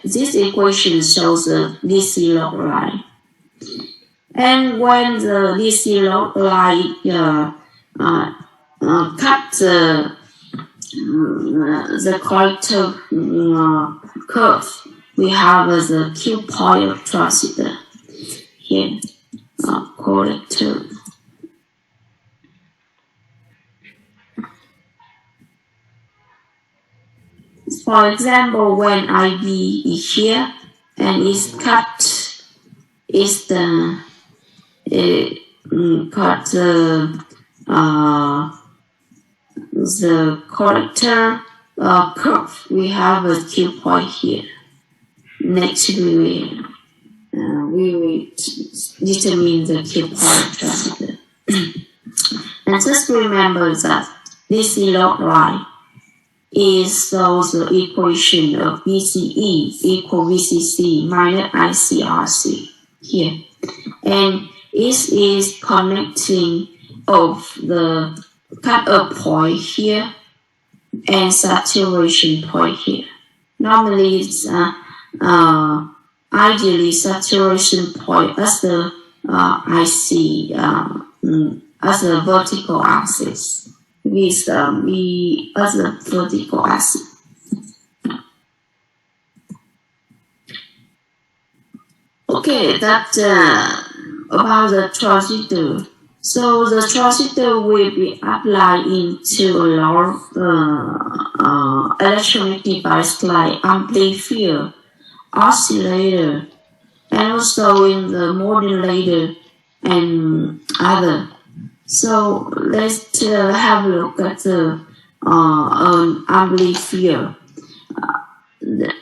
this equation shows the DC load line. And when the DC load line cut the collector curve, we have the Q point of transistor here, collector. For example, when IB is here and is cut, is the collector curve, we have a Q point here. Next we will determine the Q point transistor. And just remember that DC load line is the equation of VCE equal VCC minus ICRC here. And it is connecting of the cutoff point here and saturation point here. Normally it's ideally saturation point as the IC as a vertical axis with as a vertical axis. Okay, that's about the transistor. So the transistor will be applied into a lot of electronic device like amplifier, oscillator, and also in the modulator and other. So let's have a look at the amplifier. The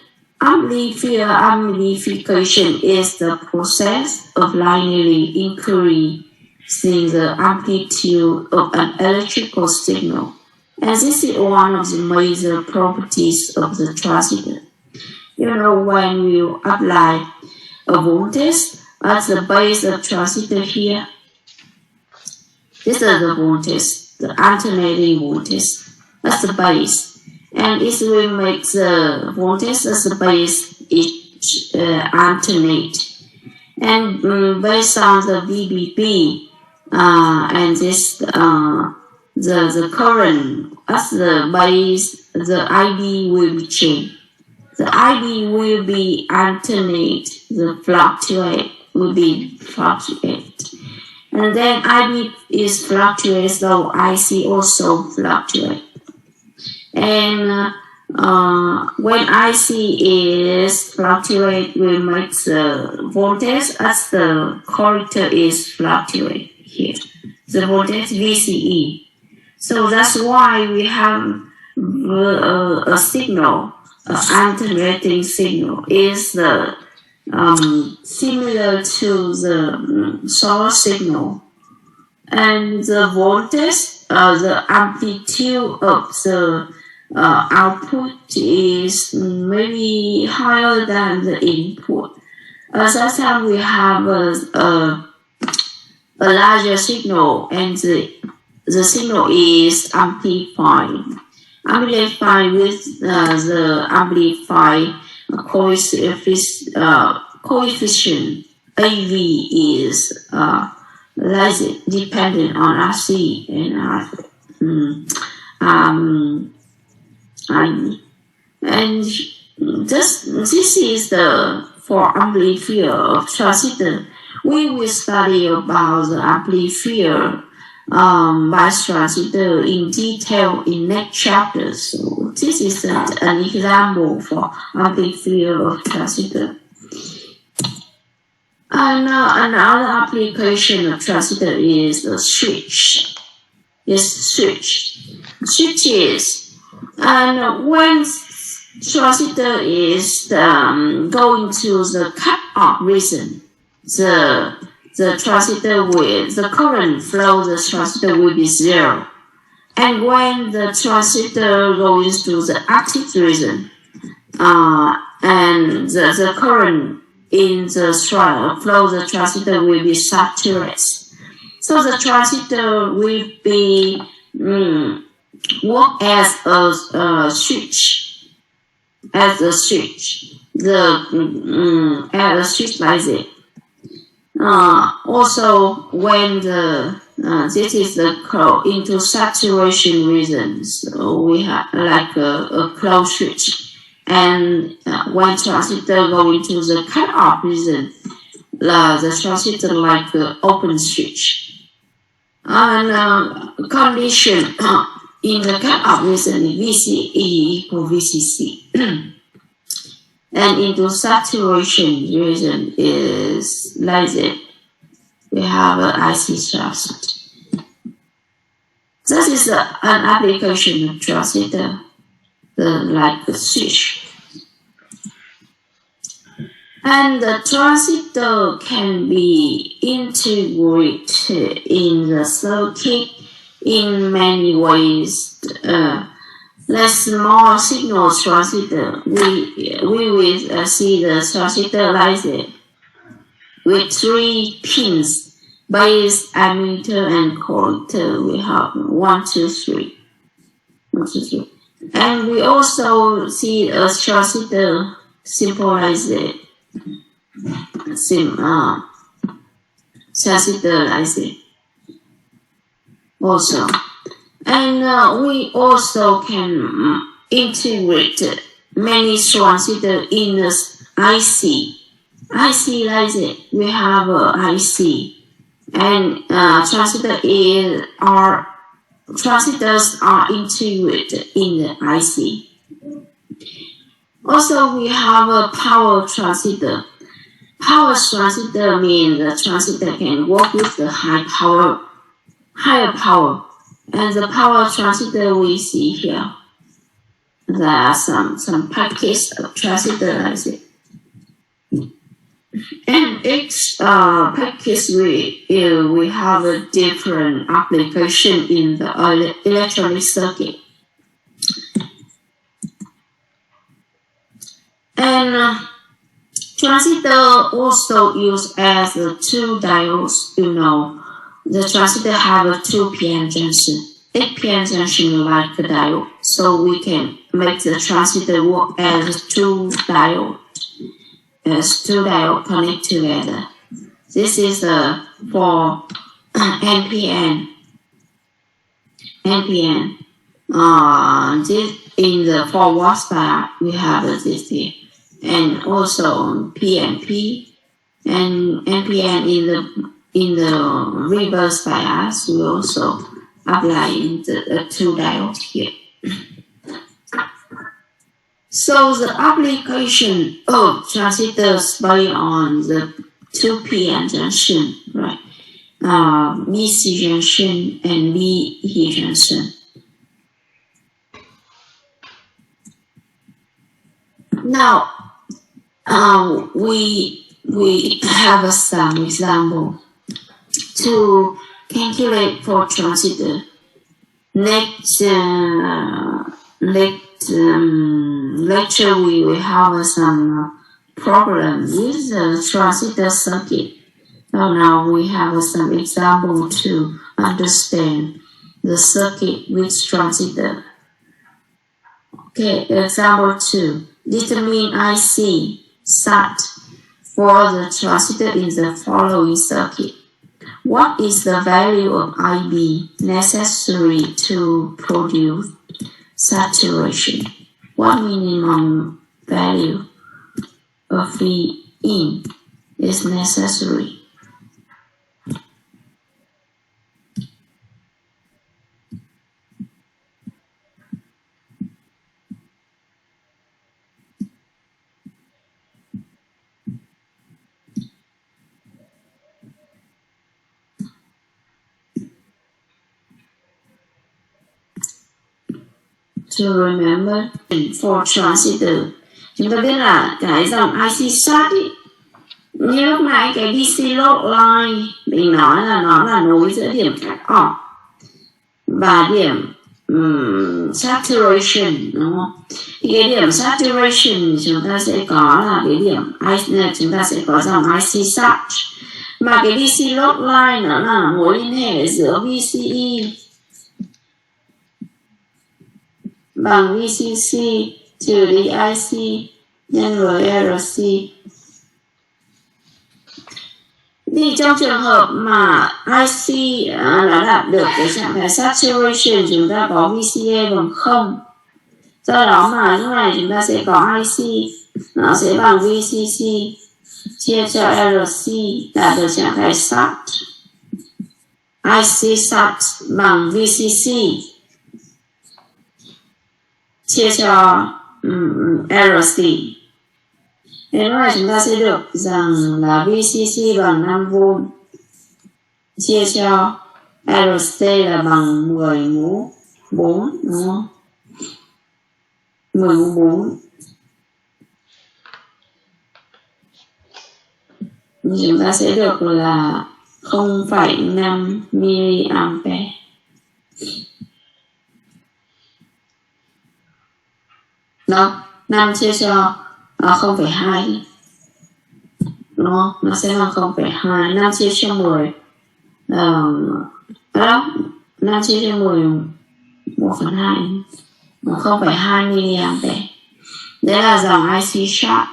amplification is the process of linearly increasing the amplitude of an electrical signal. And this is one of the major properties of the transistor. You know, when you apply a voltage at the base of transistor here, this is the voltage, the alternating voltage. That's the base. And it will make the voltage as the base alternate. And based on the VBB and this the current as the base, the IB will be changed. The IB will be alternate, the fluctuate will be fluctuate. And then IB is fluctuate, so IC also fluctuate. And when IC is fluctuate, we make the voltage as the collector is fluctuate here. the voltage VCE. So that's why we have a signal, an alternating signal is the similar to the source signal, and the voltage, the amplitude of the output is maybe higher than the input. That time we have a larger signal, and the signal is amplified with the amplified coefficient AV is dependent on RC and this is the for amplifier of transistor. We will study about the amplifier bias transistor in detail in next chapter. So this is an example for amplifier of transistor. And another application of transistor is the switch. Switches. And when transistor is going to the cut-off region, the transistor with the current flow, the transistor will be 0. And when the transistor goes to the active region, and the current in the flow, the transistor will be saturated. So the transistor will be work as a switch, as a switch like this. Also, when this is the into saturation region, so we have like a closed switch, and when transistor go into the cut-off region, the transistor like open switch. And condition in the cut-off region, VCE equal VCC. And into saturation region is like that. We have an IC transistor. This is an application of transistor, like the switch. And the transistor can be integrated in the circuit in many ways. The small signal transistor, we will see the transistor like that, with 3 pins, base, emitter, and collector. We have 1, 2, 3. And we also see a transistor simple like that. Transistor like that. Also. And we also can integrate many transistors in the IC. IC like that. We have an IC. And transistors are integrated in the IC. Also, we have a power transistor. Power transistor means the transistor can work with the higher power. And the power transistor we see here, there are some packets of transistor like that. And each package we have a different application in the electronic circuit. And transistor also used as 2 diodes, you know. The transistor have a 2p-n junction, 8p-n junction like a diode, so we can make the transistor work as 2 diodes, connect together. This is for NPN. This in the 4 watts bias we have this here, and also PNP and NPN in the reverse bias, we also apply in the 2 diodes here. So the application of transistors based on the 2p-n junction, right? BC junction and BE junction. Now, we have some example to calculate for transitor. Next lecture we will have some problem with the transitor circuit. So now we have some example to understand the circuit with transitor. Okay, example 2. Determine IC SAT for the transitor in the following circuit. What is the value of IB necessary to produce saturation? What minimum value of V in is necessary? To remember, for transitor, chúng ta biết là cái dòng IC SAT ý, như lúc nãy cái DC load line mình nói là nó là nối giữa điểm cut off và điểm saturation, đúng không? Thì cái điểm saturation chúng ta sẽ có là cái điểm chúng ta sẽ có dòng IC SAT, mà cái DC load line nó là mối liên hệ giữa VCE bằng VCC trừ đi IC nhân với RC. Thì trong trường hợp mà IC nó đạt được cái trạng thái saturation, chúng ta có VCA bằng 0. Do đó mà lúc này chúng ta sẽ có IC nó sẽ bằng VCC chia cho RC đạt được trạng thái sat. IC sat bằng VCC chia cho RC. Thế lúc này chúng ta sẽ được rằng là VCC bằng 5V chia cho RC là bằng 10 mũ 4, đúng không? 10 mũ 4. Chúng ta sẽ được là 0,5 mA. Đó, 5 chia cho 0,2, đúng không? Nó sẽ bằng 0,2. 5 chia cho 10 đó, 5 chia cho 10 1/2, 0,2 mA. Đấy là dòng IC short.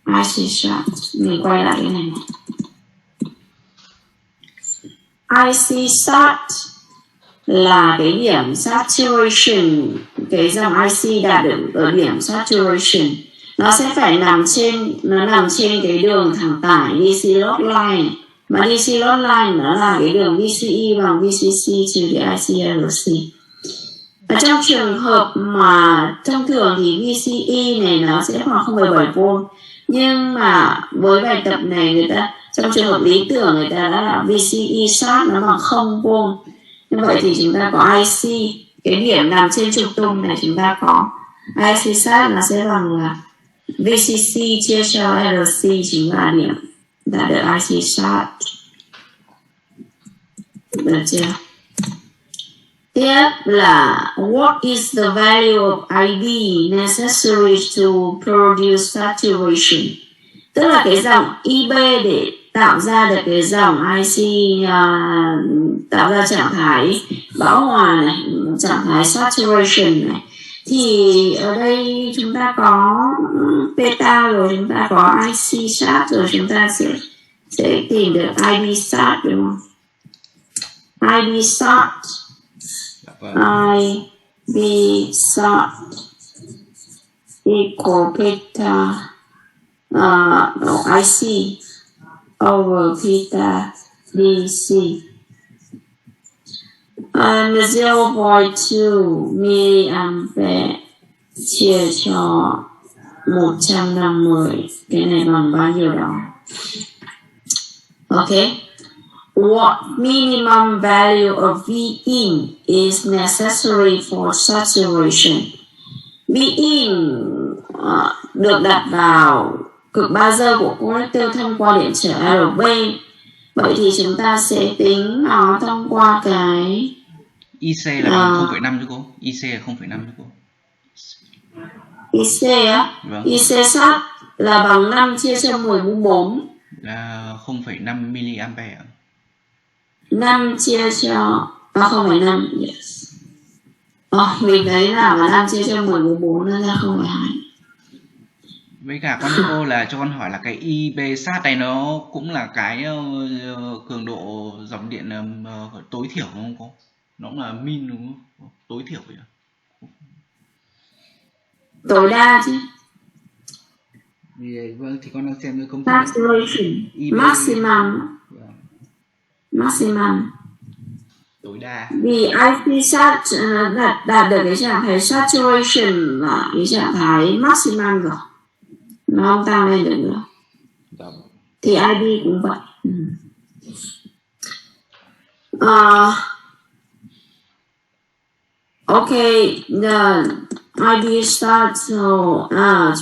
IC short. Mình quay lại cái này. IC short là cái điểm saturation, cái dòng IC đạt được ở điểm saturation nó sẽ phải nằm trên cái đường thẳng tải DC load line, mà DC load line nó là cái đường VCE bằng VCC trừ cái ICRC. Ở trong trường hợp mà thông thường thì VCE này nó sẽ khoảng 0,7V, nhưng mà với bài tập này người ta trong trường hợp lý tưởng người ta đã là VCE short nó bằng 0V. Như vậy thì chúng ta có IC, cái điểm nằm trên trục tung này chúng ta có IC SAT nó sẽ bằng là VCC chia cho RC chính là điểm đạt được IC SAT. Được chưa? Tiếp là what is the value of IB necessary to produce saturation? Tức là cái dòng IB để tạo ra được cái dòng IC tạo ra trạng thái bão hòa này, trạng thái saturation này. Thì ở đây chúng ta có beta rồi, chúng ta có IC sat rồi, chúng ta sẽ tìm được IB sat, đúng không? IB sat equal beta IC over beta DC. And 0.2 mA chia cho 150. Cái này bằng bao nhiêu đó? Okay. What minimum value of V in is necessary for saturation? V in được đặt vào cực bazơ của collector thông qua điện trở RB. Vậy thì chúng ta sẽ tính nó thông qua cái IC là bằng 0,5 chứ cô. IC là 0,5 chứ cô. IC á? Vâng. IC sat là bằng 5 chia cho 10 mũ 4 là 0,5 mA. 5 chia cho 0,5. Yes. Mình thấy là 5 chia cho 10 mũ 4 nó ra 0,2. Với cả con cô là cho con hỏi là cái IB sat này nó cũng là cái cường độ dòng điện tối thiểu đúng không cô? Nó cũng là min đúng không? Tối thiểu vậy à? Tối đa chứ. Vâng, thì con đang xem cái công thức Saturation maximum. Maximum tối đa. Vì IC sat đạt được cái trạng thái saturation là cái trạng thái maximum rồi, nó không tăng lên được nữa. Thì IB cũng vậy. Ok, IB start. So,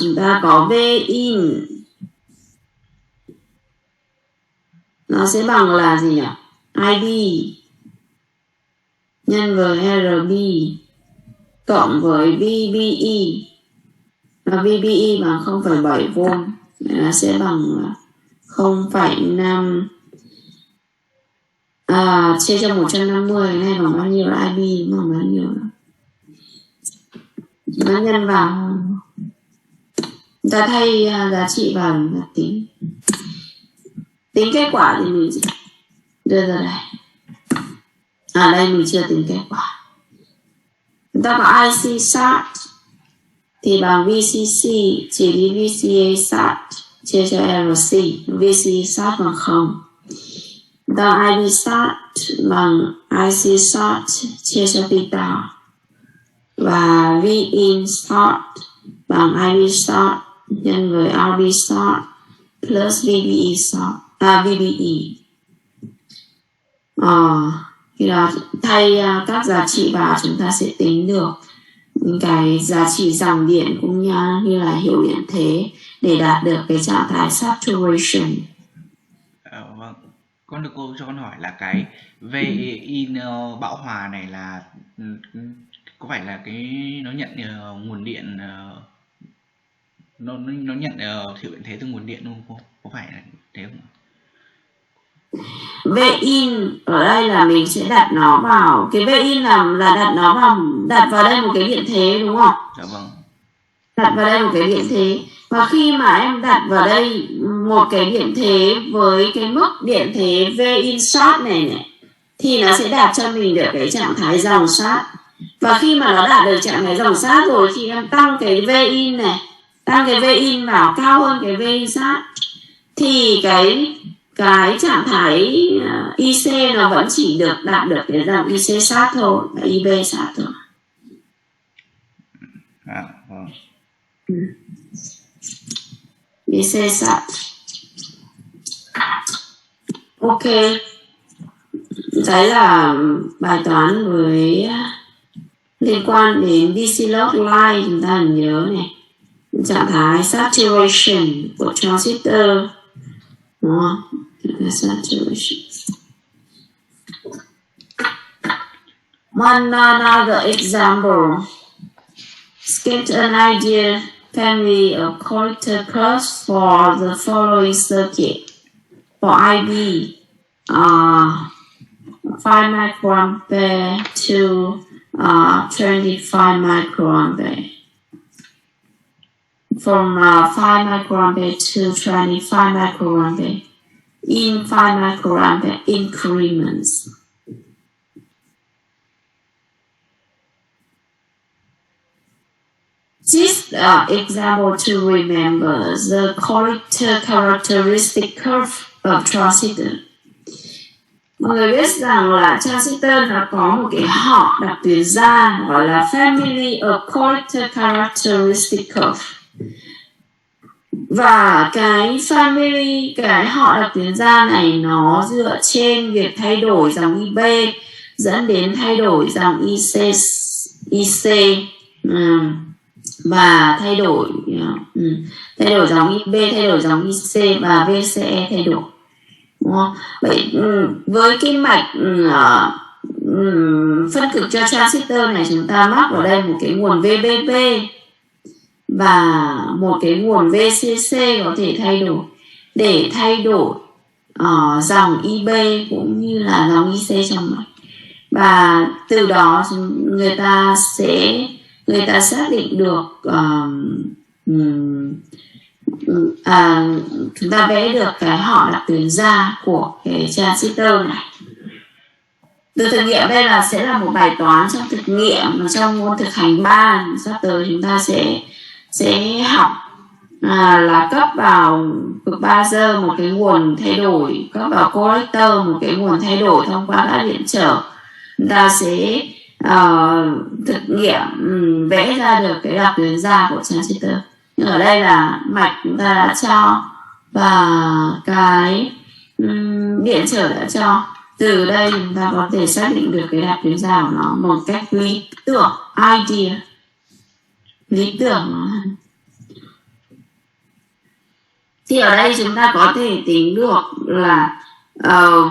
chúng ta có V in, nó sẽ bằng là gì nhỉ? IB nhân với RB cộng với VBE. Và VBE bằng 0,7V, nó sẽ bằng 0,5 chia cho 150. Này bằng bao nhiêu là IB bằng bao nhiêu? Nó nhân vào, ta thay giá trị vào là tính kết quả thì mình sẽ đưa ra đây. Đây mình chưa tính kết quả. Chúng ta có IC sat thì bằng VCC chỉ đi VCA sat chia cho RC. VCA sat bằng 0. Chúng ta IB sat bằng IC sat chia cho theta. Và V in sat bằng IB sat nhân với RB sat plus VBE sat. VBE. Khi đó thay các giá trị vào, chúng ta sẽ tính được những cái giá trị dòng điện cũng như là hiệu điện thế để đạt được cái trạng thái saturation. Vâng. Con được cô cho con hỏi là cái V in bão hòa này là có phải là cái nó nhận nguồn điện nó nhận hiệu điện thế từ nguồn điện không cô? Có phải là thế không? V in ở đây là mình sẽ đặt nó vào cái V in là đặt vào đây một cái điện thế đúng không? Dạ vâng. Đặt vào đây một cái điện thế, và khi mà em đặt vào đây một cái điện thế với cái mức điện thế V in sat này thì nó sẽ đạt cho mình được cái trạng thái dòng sat. Và khi mà nó đạt được trạng thái dòng sat rồi, khi em tăng cái V in này, tăng cái V in vào cao hơn cái V in sat thì cái trạng thái IC nó vẫn chỉ được đạt được cái dòng IC sat thôi, là IB sat thôi. Vâng. IC sat. Ok. Đấy là bài toán với liên quan đến DC load line. Chúng ta nhớ này, trạng thái saturation của transistor. Đúng không? Saturation. One another example. Sketch an ideal family of collector curves for the following circuit. For IB, 5 microampere to 25 microampere. From 5 microampere to 25 microampere in 5 microampere increments. This example to remember the collector characteristic curve of transistor. Mọi người biết rằng là transistor nó có một cái họ đặc tuyến ra gọi là family of collector characteristic curve. Và cái family, cái họ đặc tuyến gia này nó dựa trên việc thay đổi dòng IB dẫn đến thay đổi dòng IC và thay đổi dòng IB, thay đổi dòng IC và VCE thay đổi. Đúng không? Vậy với cái mạch phân cực cho transistor này, chúng ta mắc vào đây một cái nguồn VBB và một cái nguồn VCC có thể thay đổi để thay đổi dòng IB cũng như là dòng IC trong mạch. Và từ đó người ta xác định được chúng ta vẽ được cái họ đặc tuyến gia của cái transistor này. Từ thực nghiệm đây sẽ là một bài toán trong thực nghiệm, và trong môn thực hành 3 sắp tới chúng ta sẽ học là cấp vào cực bazơ một cái nguồn thay đổi, cấp vào collector một cái nguồn thay đổi thông qua các điện trở. Chúng ta sẽ thực nghiệm vẽ ra được cái đặc tuyến gia của transistor. Nhưng ở đây là mạch chúng ta đã cho và cái điện trở đã cho. Từ đây chúng ta có thể xác định được cái đặc tuyến gia của nó một cách lý tưởng, idea, lý tưởng. Thì ở đây chúng ta có thể tính được là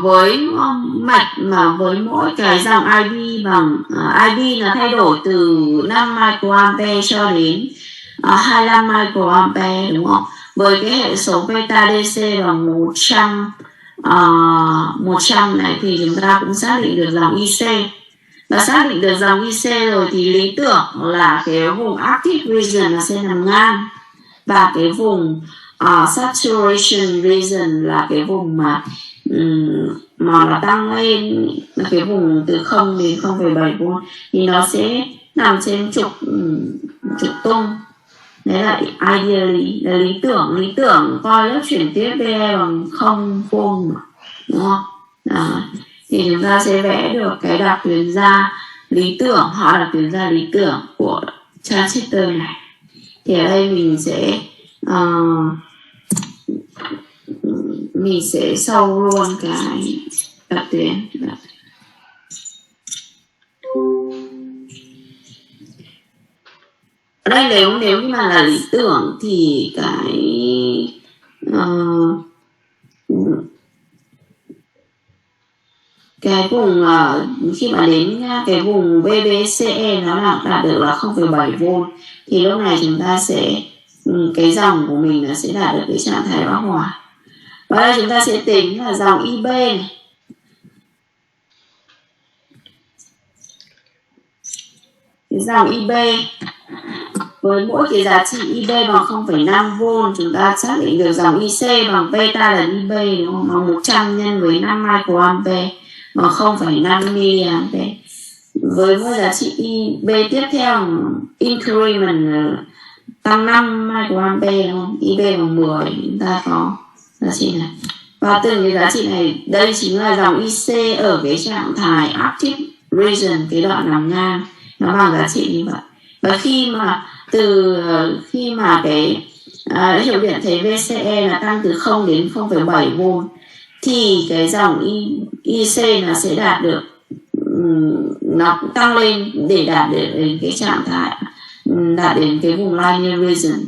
với mạch mà với mỗi cái dòng IB bằng IB nó thay đổi từ 5 microampere cho đến 25 microampere, đúng không? Với cái hệ số beta DC bằng 100 này thì chúng ta cũng xác định được dòng IC. Và xác định được dòng IC rồi thì lý tưởng là cái vùng active region nó sẽ nằm ngang, và cái vùng saturation region là cái vùng mà nó tăng lên, là cái vùng từ 0 đến 0,7V thì nó sẽ nằm trên trục tung. Đấy là ideally, là lý tưởng coi lớp chuyển tiếp BE bằng 0V, đúng không? Đó. Thì chúng ta sẽ vẽ được cái đặc tuyến gia lý tưởng, họ đặc tuyến gia lý tưởng của transistor này. Thì ở đây mình sẽ sâu luôn cái đặc tuyến. Ở đây nếu như mà là lý tưởng thì cái vùng khi mà đến cái vùng VBCE nó đạt được là 0,7V thì lúc này chúng ta sẽ cái dòng của mình nó sẽ đạt được cái trạng thái bão hòa. Và đây chúng ta sẽ tính là dòng IB này. Cái dòng IB với mỗi cái giá trị IB bằng 0,5V chúng ta xác định được dòng IC bằng beta là IB, đúng không? Bằng 100 nhân với 5 microampere bằng 0,5 milliampere. Với mỗi giá trị IB tiếp theo increment tăng 5 microampere, đúng không? IB bằng 10 chúng ta có giá trị này. Và từ cái giá trị này, đây chính là dòng IC ở cái trạng thái active region, cái đoạn nằm ngang, nó bằng giá trị như vậy. Và khi mà cái hiệu điện thế VCE là tăng từ 0 đến 0,7V thì cái dòng IC nó sẽ đạt được, nó cũng tăng lên để đạt đến cái trạng thái, đạt đến cái vùng linear region.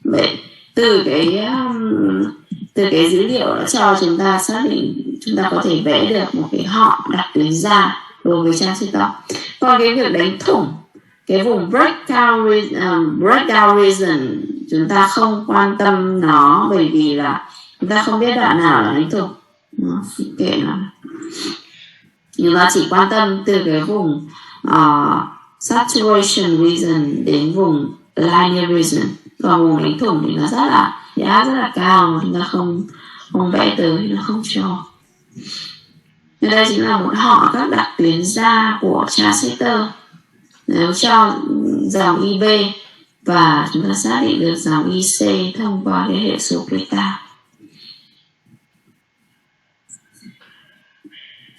Vậy từ cái dữ liệu đã cho chúng ta xác định, chúng ta có thể vẽ được một cái họ đặc tuyến gia đối với transistor. Còn cái việc đánh thủng cái vùng breakdown region chúng ta không quan tâm nó, bởi vì là chúng ta không biết đoạn nào là đánh thủng, kệ nó. Nhưng mà chỉ quan tâm từ cái vùng saturation region đến vùng linear region. Còn vùng đánh thủng thì nó rất là cao, chúng ta không vẽ tới, nó không cho. Nên đây chính là một họ các đặc tuyến gia của transistor. Nếu cho dòng IB và chúng ta xác định được dòng IC thông qua cái hệ số beta.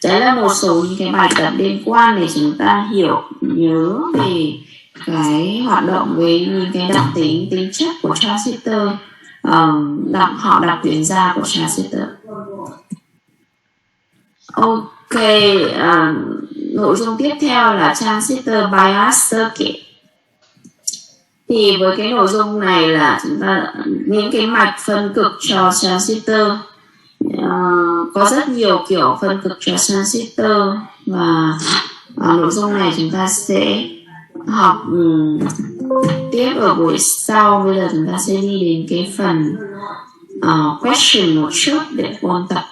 Đấy là một số những cái bài tập liên quan để chúng ta nhớ về cái hoạt động với những cái đặc tính chất của transistor họ đọc tuyển ra của Transitor. Ok, nội dung tiếp theo là Transitor Bias Circuit. Thì với cái nội dung này là chúng ta những cái mạch phân cực cho Transitor, có rất nhiều kiểu phân cực cho Transitor, và nội dung này chúng ta sẽ học tiếp ở buổi sau. Bây giờ chúng ta sẽ đi đến cái phần question một chút để ôn tập.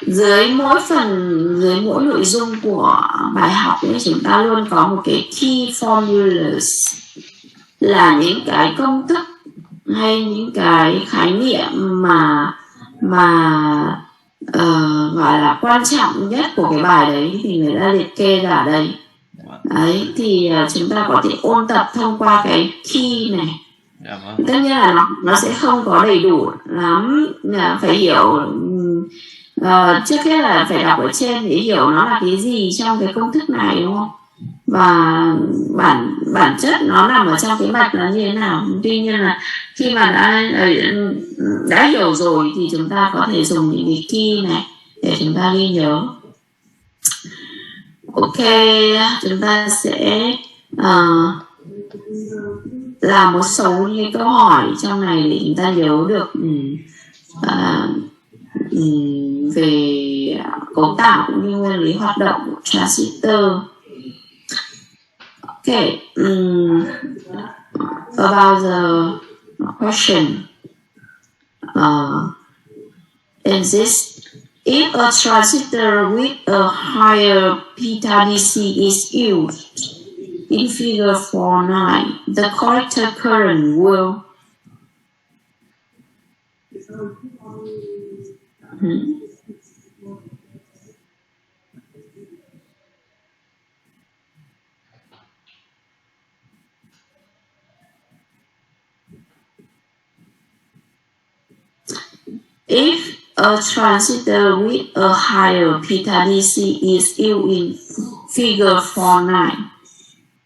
Dưới mỗi nội dung của bài học ấy, chúng ta luôn có một cái key formulas, là những cái công thức hay những cái khái niệm mà gọi là quan trọng nhất của cái bài đấy, thì người ta liệt kê ra ở đây. Đấy, thì chúng ta có thể ôn tập thông qua cái key này. Tất nhiên là nó sẽ không có đầy đủ lắm, phải hiểu trước hết là phải đọc ở trên để hiểu nó là cái gì trong cái công thức này, đúng không? Và bản chất nó nằm ở trong cái mạch là như thế nào. Tuy nhiên là khi mà đã hiểu rồi thì chúng ta có thể dùng những cái key này để chúng ta ghi nhớ. Ok, chúng ta sẽ làm một số những câu hỏi trong này để chúng ta nhớ được về cấu tạo cũng như nguyên lý hoạt động của Transitor. Okay, about the question in this, if a transistor with a higher beta DC is used in figure 4.9, the collector current will if a transistor with a higher beta DC is used in figure 4.9,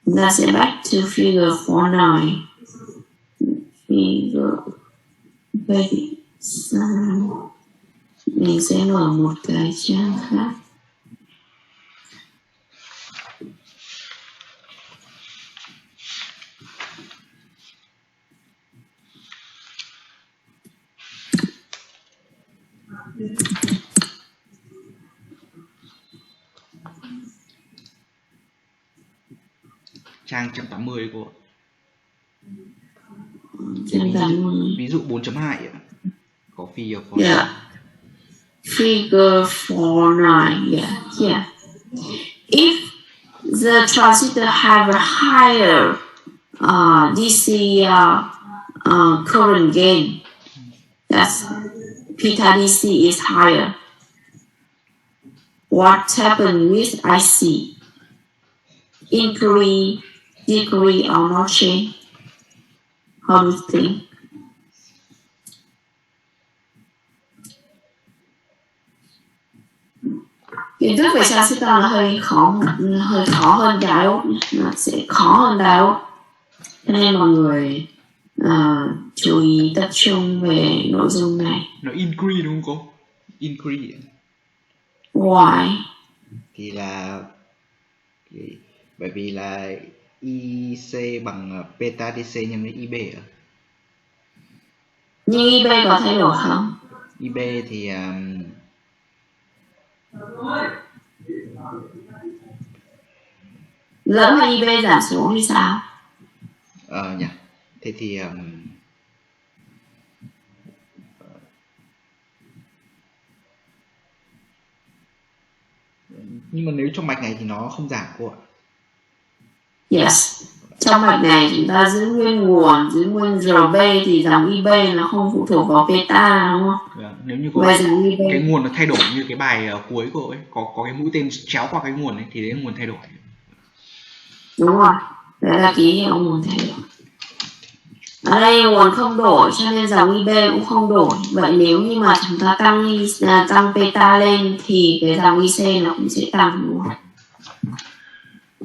let's get back to figure 4.9. Figure, baby, mình sẽ mở một cái trang khác. Trang 180 cô ạ. Ví dụ 4.2 có figure 4.9. Yeah. Figure 4.9, yeah. If the transistor have a higher DC current gain, that's beta DC is higher, what happened with IC? Increase, decrease, or not change? How do you think? Kiến thức về Transitor là hơi khó hơn diode, nó sẽ khó hơn diode, cho nên mọi người chú ý tập trung về nội dung này. Nó increase đúng không cô? Increase. Why? Thì là bởi vì là IC bằng beta DC nhân với IB ạ. Nhưng IB có thay đổi không? IB thì lỡ mà IB giảm xuống thì sao? Nhỉ. Thế thì Nhưng mà nếu trong mạch này thì nó không giảm cô ạ. Yes. Trong mạch này chúng ta giữ nguyên nguồn, giữ nguyên RB thì dòng IB nó không phụ thuộc vào beta đúng không? Nếu như có cái nguồn nó thay đổi như cái bài cuối của ấy, có cái mũi tên chéo qua cái nguồn ấy thì đấy là nguồn thay đổi. Đúng rồi, đấy là ký hiệu nguồn thay đổi. Ở đây nguồn không đổi cho nên dòng IB cũng không đổi. Vậy nếu như mà chúng ta tăng beta lên thì cái dòng IC nó cũng sẽ tăng đúng không?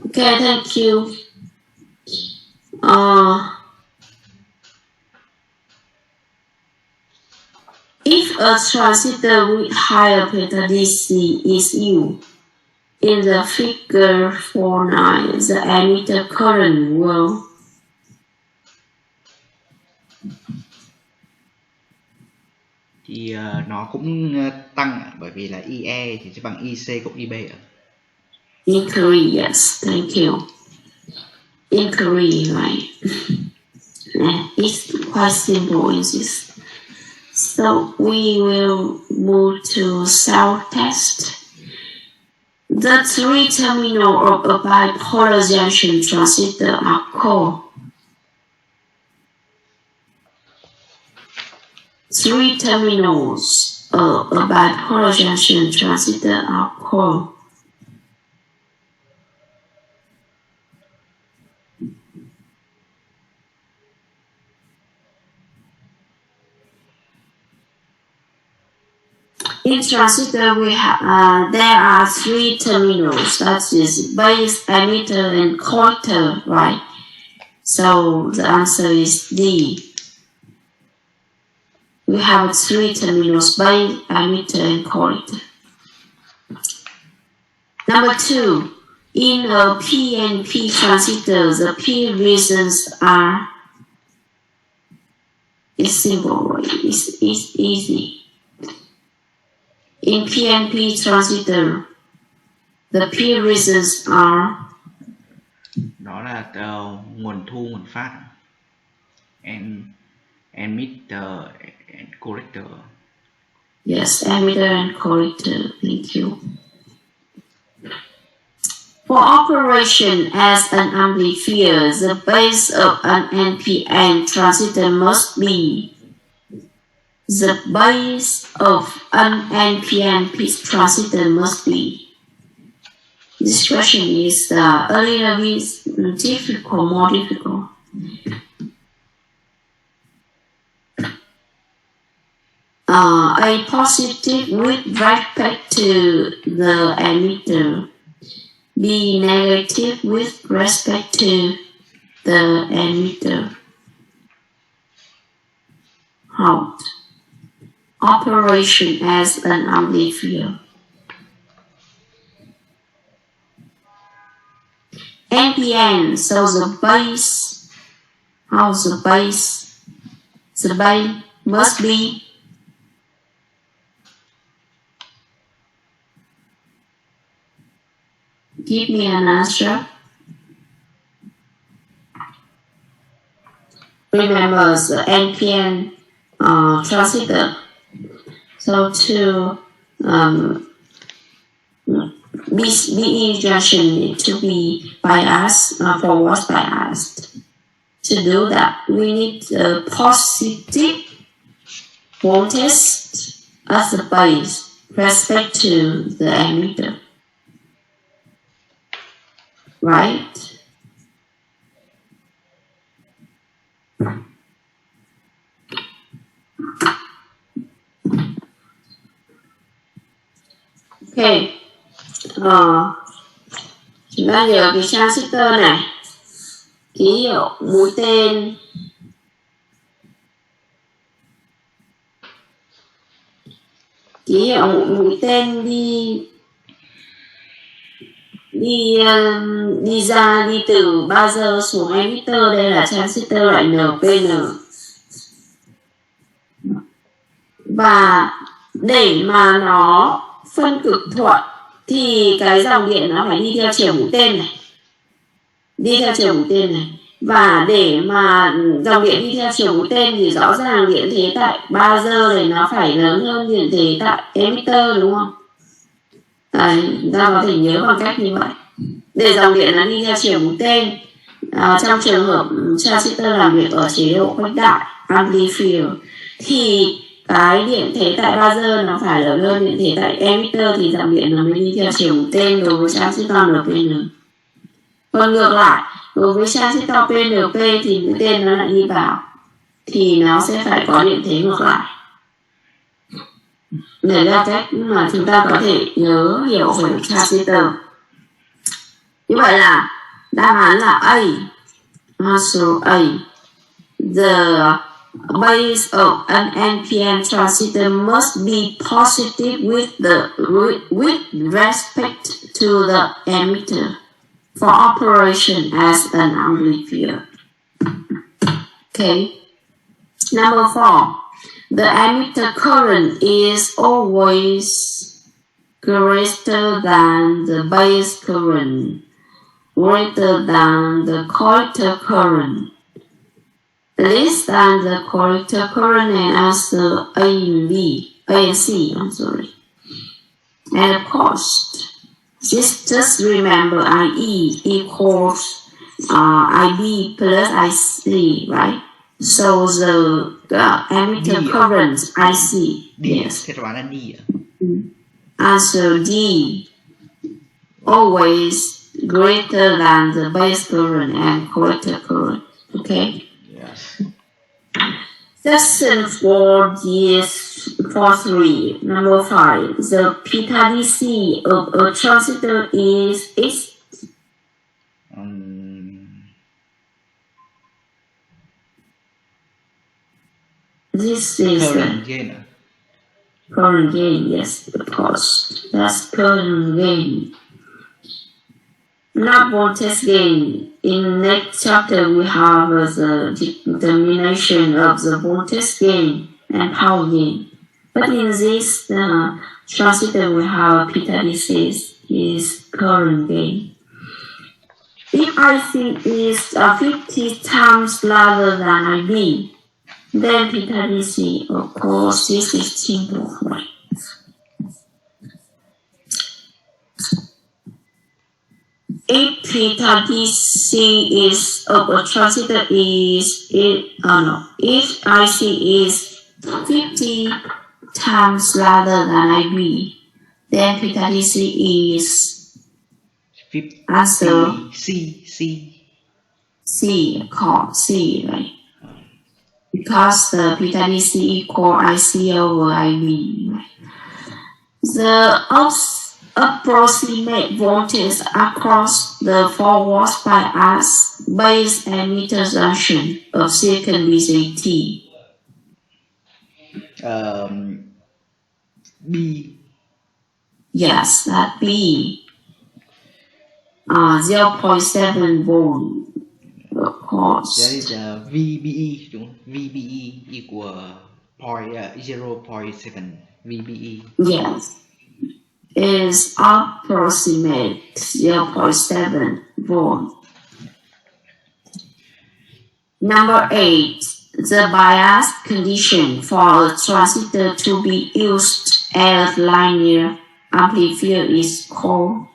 Ok, thank you. If a transistor with higher beta DC is used, in the figure 49, the emitter current will thì nó cũng tăng bởi vì là IE thì sẽ bằng IC cộng IB ạ. Increase, yes, thank you. Increase, right? It's quite simple in this. So we will move to self-test. The three terminals of a bipolar junction transistor are called. Three terminals of a bipolar junction transistor are called. In transistor, there are three terminals, that is base, emitter, and collector, right? So the answer is D. We have three terminals, base, emitter, and collector. Number 2, in a PNP transistor, the P regions are, it's simple, right? It's easy. In PNP transistor, the P regions are. Đó là nguồn thu, nguồn phát, emitter and collector. Yes, emitter and collector. Thank you. For operation as an amplifier, the base of an NPN transistor must be. The base of an NPN transistor must be. This question is a little bit difficult, more difficult. A positive with respect to the emitter. B negative with respect to the emitter. Out. Operation as an amplifier. NPN, so the base, how's the base? The base must be give me an answer. Remember the NPN transistor. So to BE junction need to be biased, forward biased. To do that, we need a positive voltage at the base respect to the emitter. Right? Okay. Chúng ta nhớ cái transistor này, ký hiệu mũi tên mũi tên đi ra, đi từ buzzer xuống emitter. Đây là transistor loại NPN. Và để mà nó phân cực thuận thì cái dòng điện nó phải đi theo chiều mũi tên này, và để mà dòng điện đi theo chiều mũi tên thì rõ ràng điện thế tại buzzer này nó phải lớn hơn điện thế tại emitter, đúng không? chúng ta có thể nhớ bằng cách như vậy. Để dòng điện nó đi theo chiều mũi tên, trong trường hợp transitor làm việc ở chế độ khuếch đại amplifier thì cái điện thế tại buzzer nó phải lớn hơn điện thế tại emitter thì dòng điện nó mới đi theo chiều mũi tên đối với transitor NPN. Còn ngược lại, đối với transitor PNP thì mũi tên nó lại đi vào thì nó sẽ phải có điện thế ngược lại. Đấy là cách mà chúng ta có thể nhớ hiểu về transitor. Như vậy là đáp án là A. Answer A. The base of an NPN transistor must be positive with respect to the emitter for operation as an amplifier. Okay. Number 4. The emitter current is always greater than the base current, greater than the collector current, less than the collector current, and answer A and C, I'm sorry. And of course, just remember IE equals IB plus IC, right? So the emitter current IC. Yes. Thế đoán là D ạ? Answer D. Always greater than the base current and collector current. Okay. Yes. Section 4 number 5. The beta DC of a transistor is X. This is Current gain. Current gain, yes, of course. That's current gain. Not voltage gain. In next chapter, we have the determination of the voltage gain and power gain. But in this transistor, we have beta DC is current gain. If IC is 50 times larger than IB, then beta DC, of course, this is simple, right? If beta DC is of a transistor if IC is 50 times larger than IB, then beta DC is 50. answer C. of course, C, right? Because the beta DC equal IC over IB. Right? The approximate voltage across the forward bias base emitter junction of silicon BJT. B. Yes, that B. 0.7 volt. Of course. That is VBE, đúng không? VBE equal 0.7 VBE. Yes. Is approximate 0.7 volt. Number 8. The bias condition for a transistor to be used as linear amplifier is called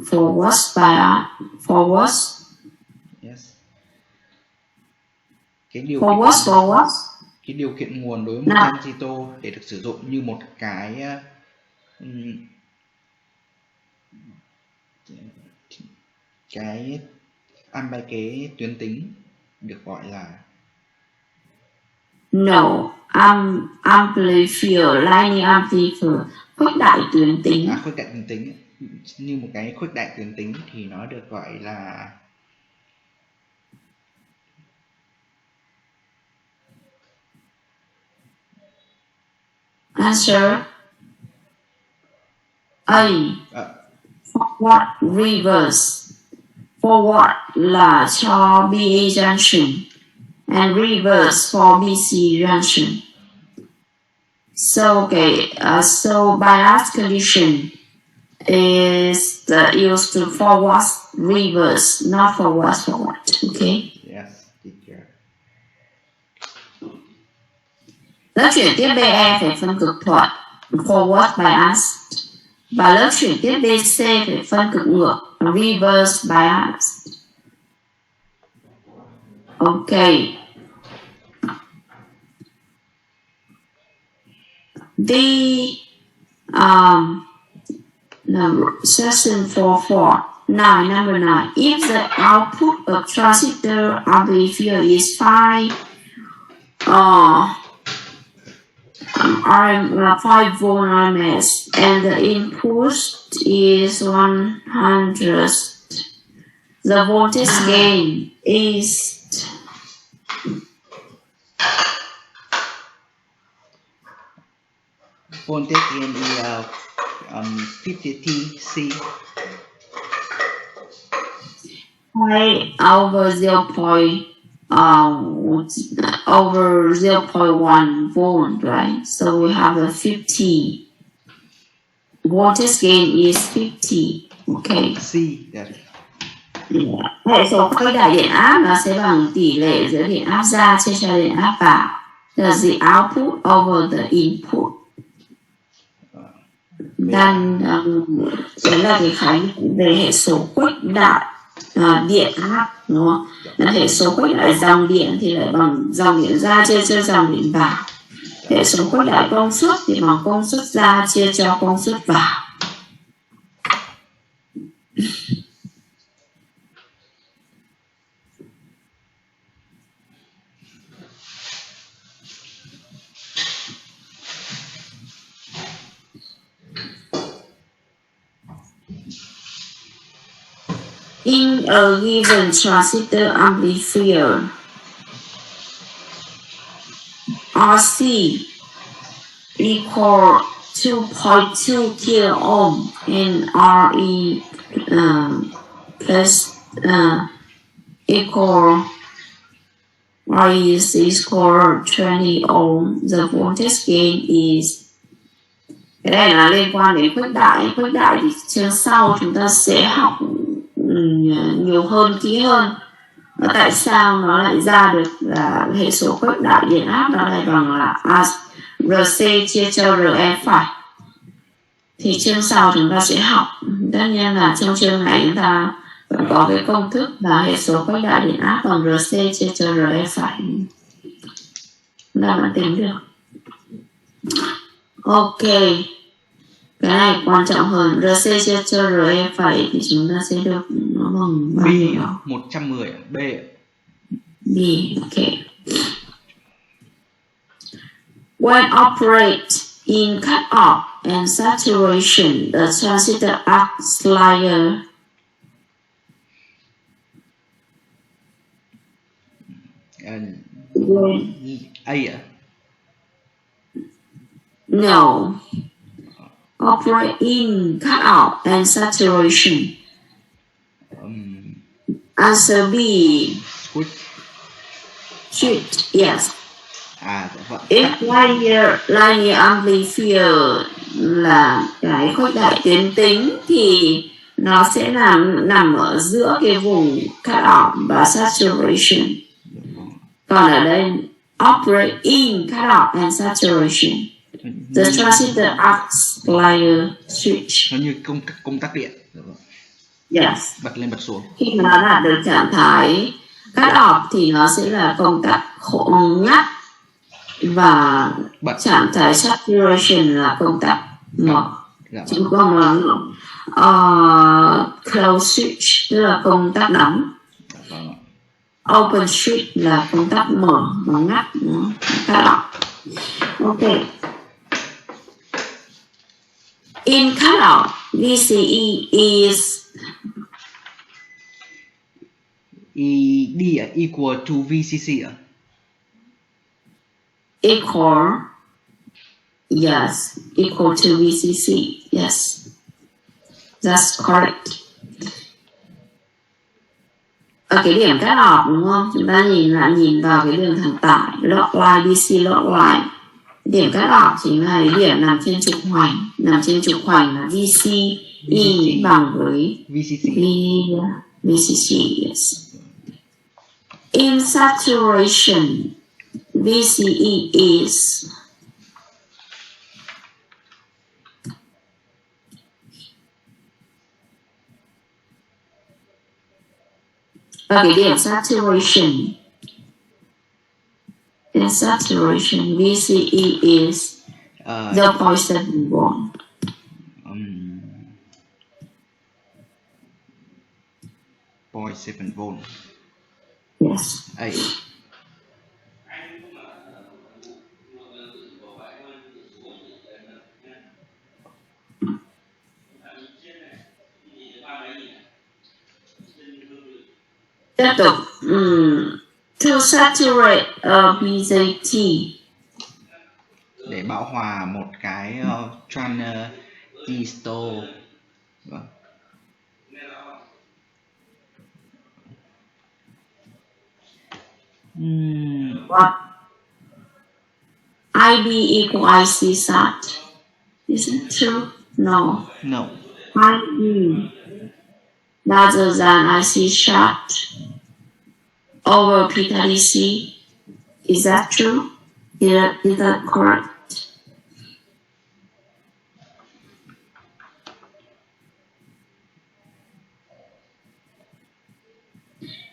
Forward bias. Forward. Yes. Cái điều kiện nguồn đối với một transistor để được sử dụng như một cái cái tuyến tính được gọi là amplifier, linear amplifier, khuếch đại tuyến tính. Khuếch đại tuyến tính. Như một cái khuếch đại tuyến tính thì nó được gọi là Answer A. Forward reverse. Forward là cho BA junction and reverse for BC junction. So so bias condition is used to forward reverse, not forward. Okay. Yes, teacher. Lớp chuyển tiếp BE phải phân cực thuận, forward bias. Và lớp chuyển tiếp BC phải phân cực ngược, reverse bias. Ok. Section 44. Number 9. If the output of transitor amplifier is 5 volt RMS and the input is 100, the voltage gain is voltage gain is 50 T/C. Over 0.1 volt, right? So we have a 50. Voltage gain is 50. Okay. C. Yes. Hệ số khuếch đại điện áp nó sẽ bằng tỷ lệ giữa điện áp ra chia cho điện áp vào. Là the output over the input. Đang đấy là cái khái niệm về hệ số khuếch đại điện áp, đúng không? Là hệ số khuếch đại dòng điện thì lại bằng dòng điện ra chia cho dòng điện vào. Hệ số khuếch đại công suất thì bằng công suất ra chia cho công suất vào. In a given transitor amplifier, RC equal 2.2 kilo ohm and RE plus equal RE is equal 20 ohm. The voltage gain is, cái này là liên quan đến khuếch đại. Khuếch đại thì chương sau chúng ta sẽ học nhiều hơn, kỹ hơn. Tại sao nó lại ra được là hệ số khuếch đại điện áp nó lại bằng là RC chia cho RE phải. Thì chương sau chúng ta sẽ học. Tất nhiên là trong chương này chúng ta vẫn có cái công thức là hệ số khuếch đại điện áp bằng RC chia cho RE phải. Chúng ta vẫn tính được. Ok. Cái này quan trọng hơn. RC chia cho RE phải thì chúng ta sẽ được nó bằng bao nhiêu? 110. B. B. Ok. When operate in cut-off and saturation, the transitor acts like A. No. Operate in cut-off and saturation. Answer B. Switch. Yes. Dạ vâng. If linear amplifier là cái khuếch đại tuyến tính thì nó sẽ nằm ở giữa cái vùng cut-off và saturation. Còn ở đây operate in cut-off and saturation. The transitor acts like a switch. Nó như công tắc điện. Yes. Bật lên bật xuống. Khi mà nó đạt được trạng thái cut off thì nó sẽ là công tắc ngắt, và trạng thái saturation là công tắc mở. Chúng ta là close switch, tức là công tắc đóng. Open switch là công tắc mở và ngắt, cut off. Ok. In cut-off, VCE is D equal to VCC. Equal, yes, equal to VCC, yes, that's correct. Ở cái điểm cut-off đúng không? Chúng ta nhìn vào cái đường thẳng tải, log line, DC log line. Điểm cut-off chính là cái điểm nằm trên trục hoành. Nằm trên trục hoành là VCE bằng với VCC, yes. In saturation, VCE is Và cái điểm saturation. In saturation, VCE is 0.7 volt. 0.7 volt. Yes. Tiếp tục. To saturate a BJT. Để bão hòa một cái Transitor. Vâng. What? IB equal IC sat. Is it true? No. No. IB larger than IC sat over PDC. Is that true? Is that correct?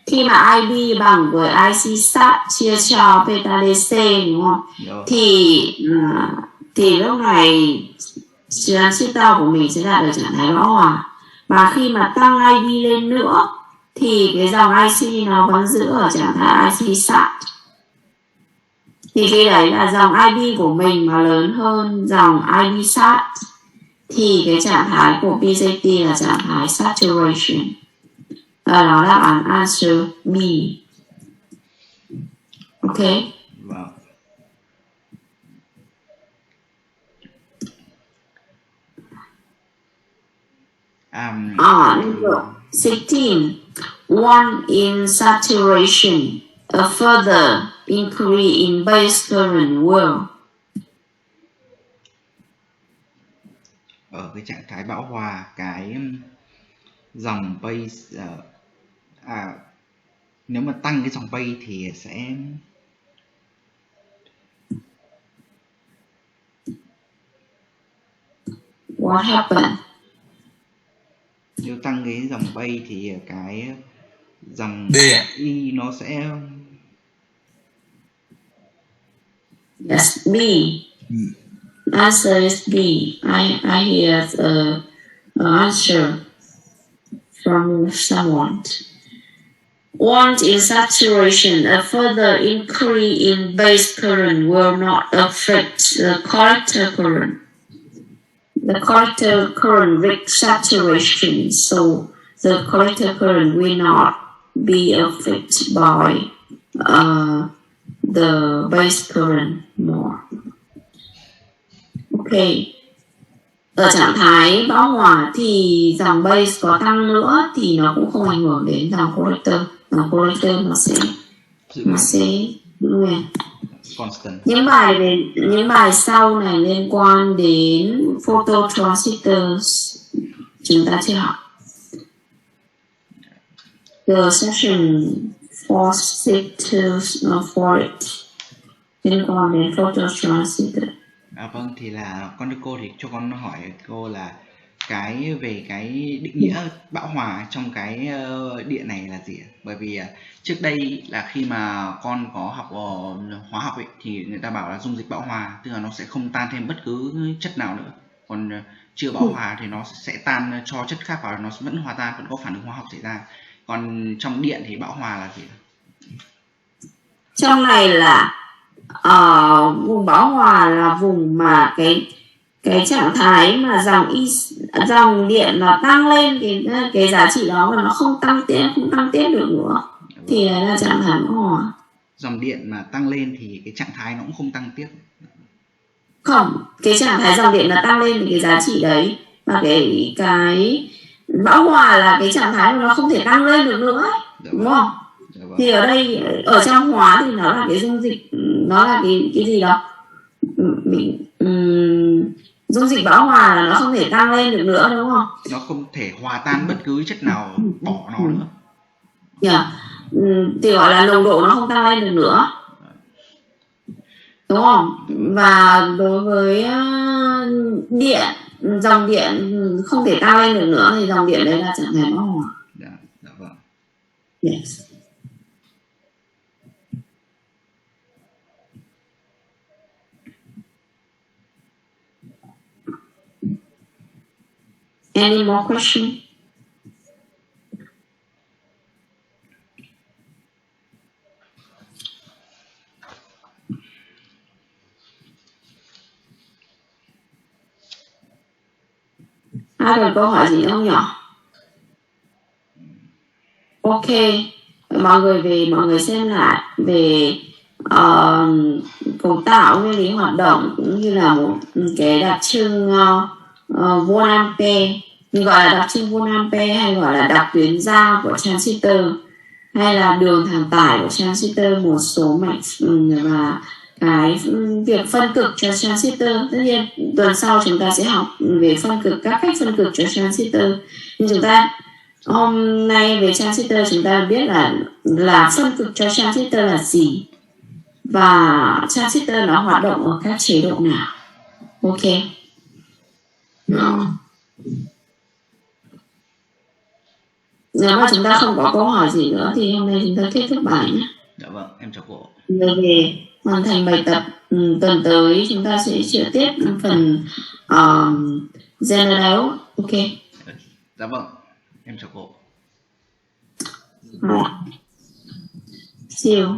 Khi mà IB bằng với IC sat chia cho PDC đúng không? Thì lúc này Transitor của mình sẽ đạt được trạng thái bão hòa. Và khi mà tăng IB lên nữa thì cái dòng IC nó vẫn giữ ở trạng thái IC sat. Thì khi đấy là dòng IB của mình mà lớn hơn dòng IB sat thì cái trạng thái của BJT là trạng thái saturation. Và đó là đáp án answer B. Ok. Wow. Number 16. One in saturation, a further increase in base current will. Ở cái trạng thái bão hòa, cái dòng base nếu mà tăng cái dòng base thì sẽ What happened? Nếu tăng cái dòng base thì cái dòng Y nó sẽ Yes, B. Answer is B. I hear the answer from someone. Once in saturation, a further increase in base current will not affect the collector current. The collector current reach saturation, so the collector current will not be affected by the base current more. Ok. Ở trạng thái bão hòa thì dòng base có tăng nữa thì nó cũng không ảnh hưởng đến dòng collector. Dòng collector nó sẽ giữ nguyên. Những bài sau này liên quan đến phototransistors chúng ta chưa học. The session 4 liên quan đến phototransistor. Vâng, thì là con thưa cô thì cho con hỏi cô là về cái định nghĩa bão hòa trong cái điện này là gì? Bởi vì trước đây là khi mà con có học hóa học ấy, thì người ta bảo là dung dịch bão hòa, tức là nó sẽ không tan thêm bất cứ chất nào nữa. Còn chưa bão hòa thì nó sẽ tan cho chất khác vào, nó vẫn hòa tan, vẫn có phản ứng hóa học xảy ra. Còn trong điện thì bão hòa là gì? Trong này là vùng bão hòa là vùng mà cái trạng thái mà dòng điện nó tăng lên cái giá trị đó và nó không tăng tiếp được nữa thì đấy là trạng thái bão hòa. Dòng điện mà tăng lên thì cái trạng thái nó cũng không tăng tiếp. Không, cái trạng thái dòng điện nó tăng lên thì cái giá trị đấy, và cái bão hòa là cái trạng thái mà nó không thể tăng lên được nữa, đúng không? Thì ở đây ở trong hóa thì nó là cái dung dịch, nó là cái gì đó dung dịch bão hòa là nó không thể tăng lên được nữa, đúng không? Nó không thể hòa tan bất cứ chất nào bỏ nó nữa. Thì gọi là nồng độ nó không tăng lên được nữa, đúng không? Và đối với điện, dòng điện không thể tăng lên được nữa thì dòng điện đấy là trạng thái bão hòa. Dạ vâng. Yes. Any more question? Ai còn câu hỏi gì không nhỉ? Ok, mọi người xem lại về cấu tạo nguyên lý hoạt động cũng như là một cái đặc trưng volt ampere, gọi là đặc trưng volt ampere hay gọi là đặc tuyến giao của transistor, hay là đường thẳng tải của transistor, một số mạch và cái việc phân cực cho transistor. Tất nhiên tuần sau chúng ta sẽ học về phân cực, các cách phân cực cho transistor. Nhưng chúng ta hôm nay về transistor chúng ta biết là phân cực cho transistor là gì và transistor nó hoạt động ở các chế độ nào. Ok. Nếu mà chúng ta không có câu hỏi gì nữa thì hôm nay chúng ta kết thúc bài nhé. Dạ vâng, em chào cô. Về hoàn thành bài tập, tuần tới chúng ta sẽ sửa tiếp phần general. Ok. Dạ vâng, em chào cô. See you.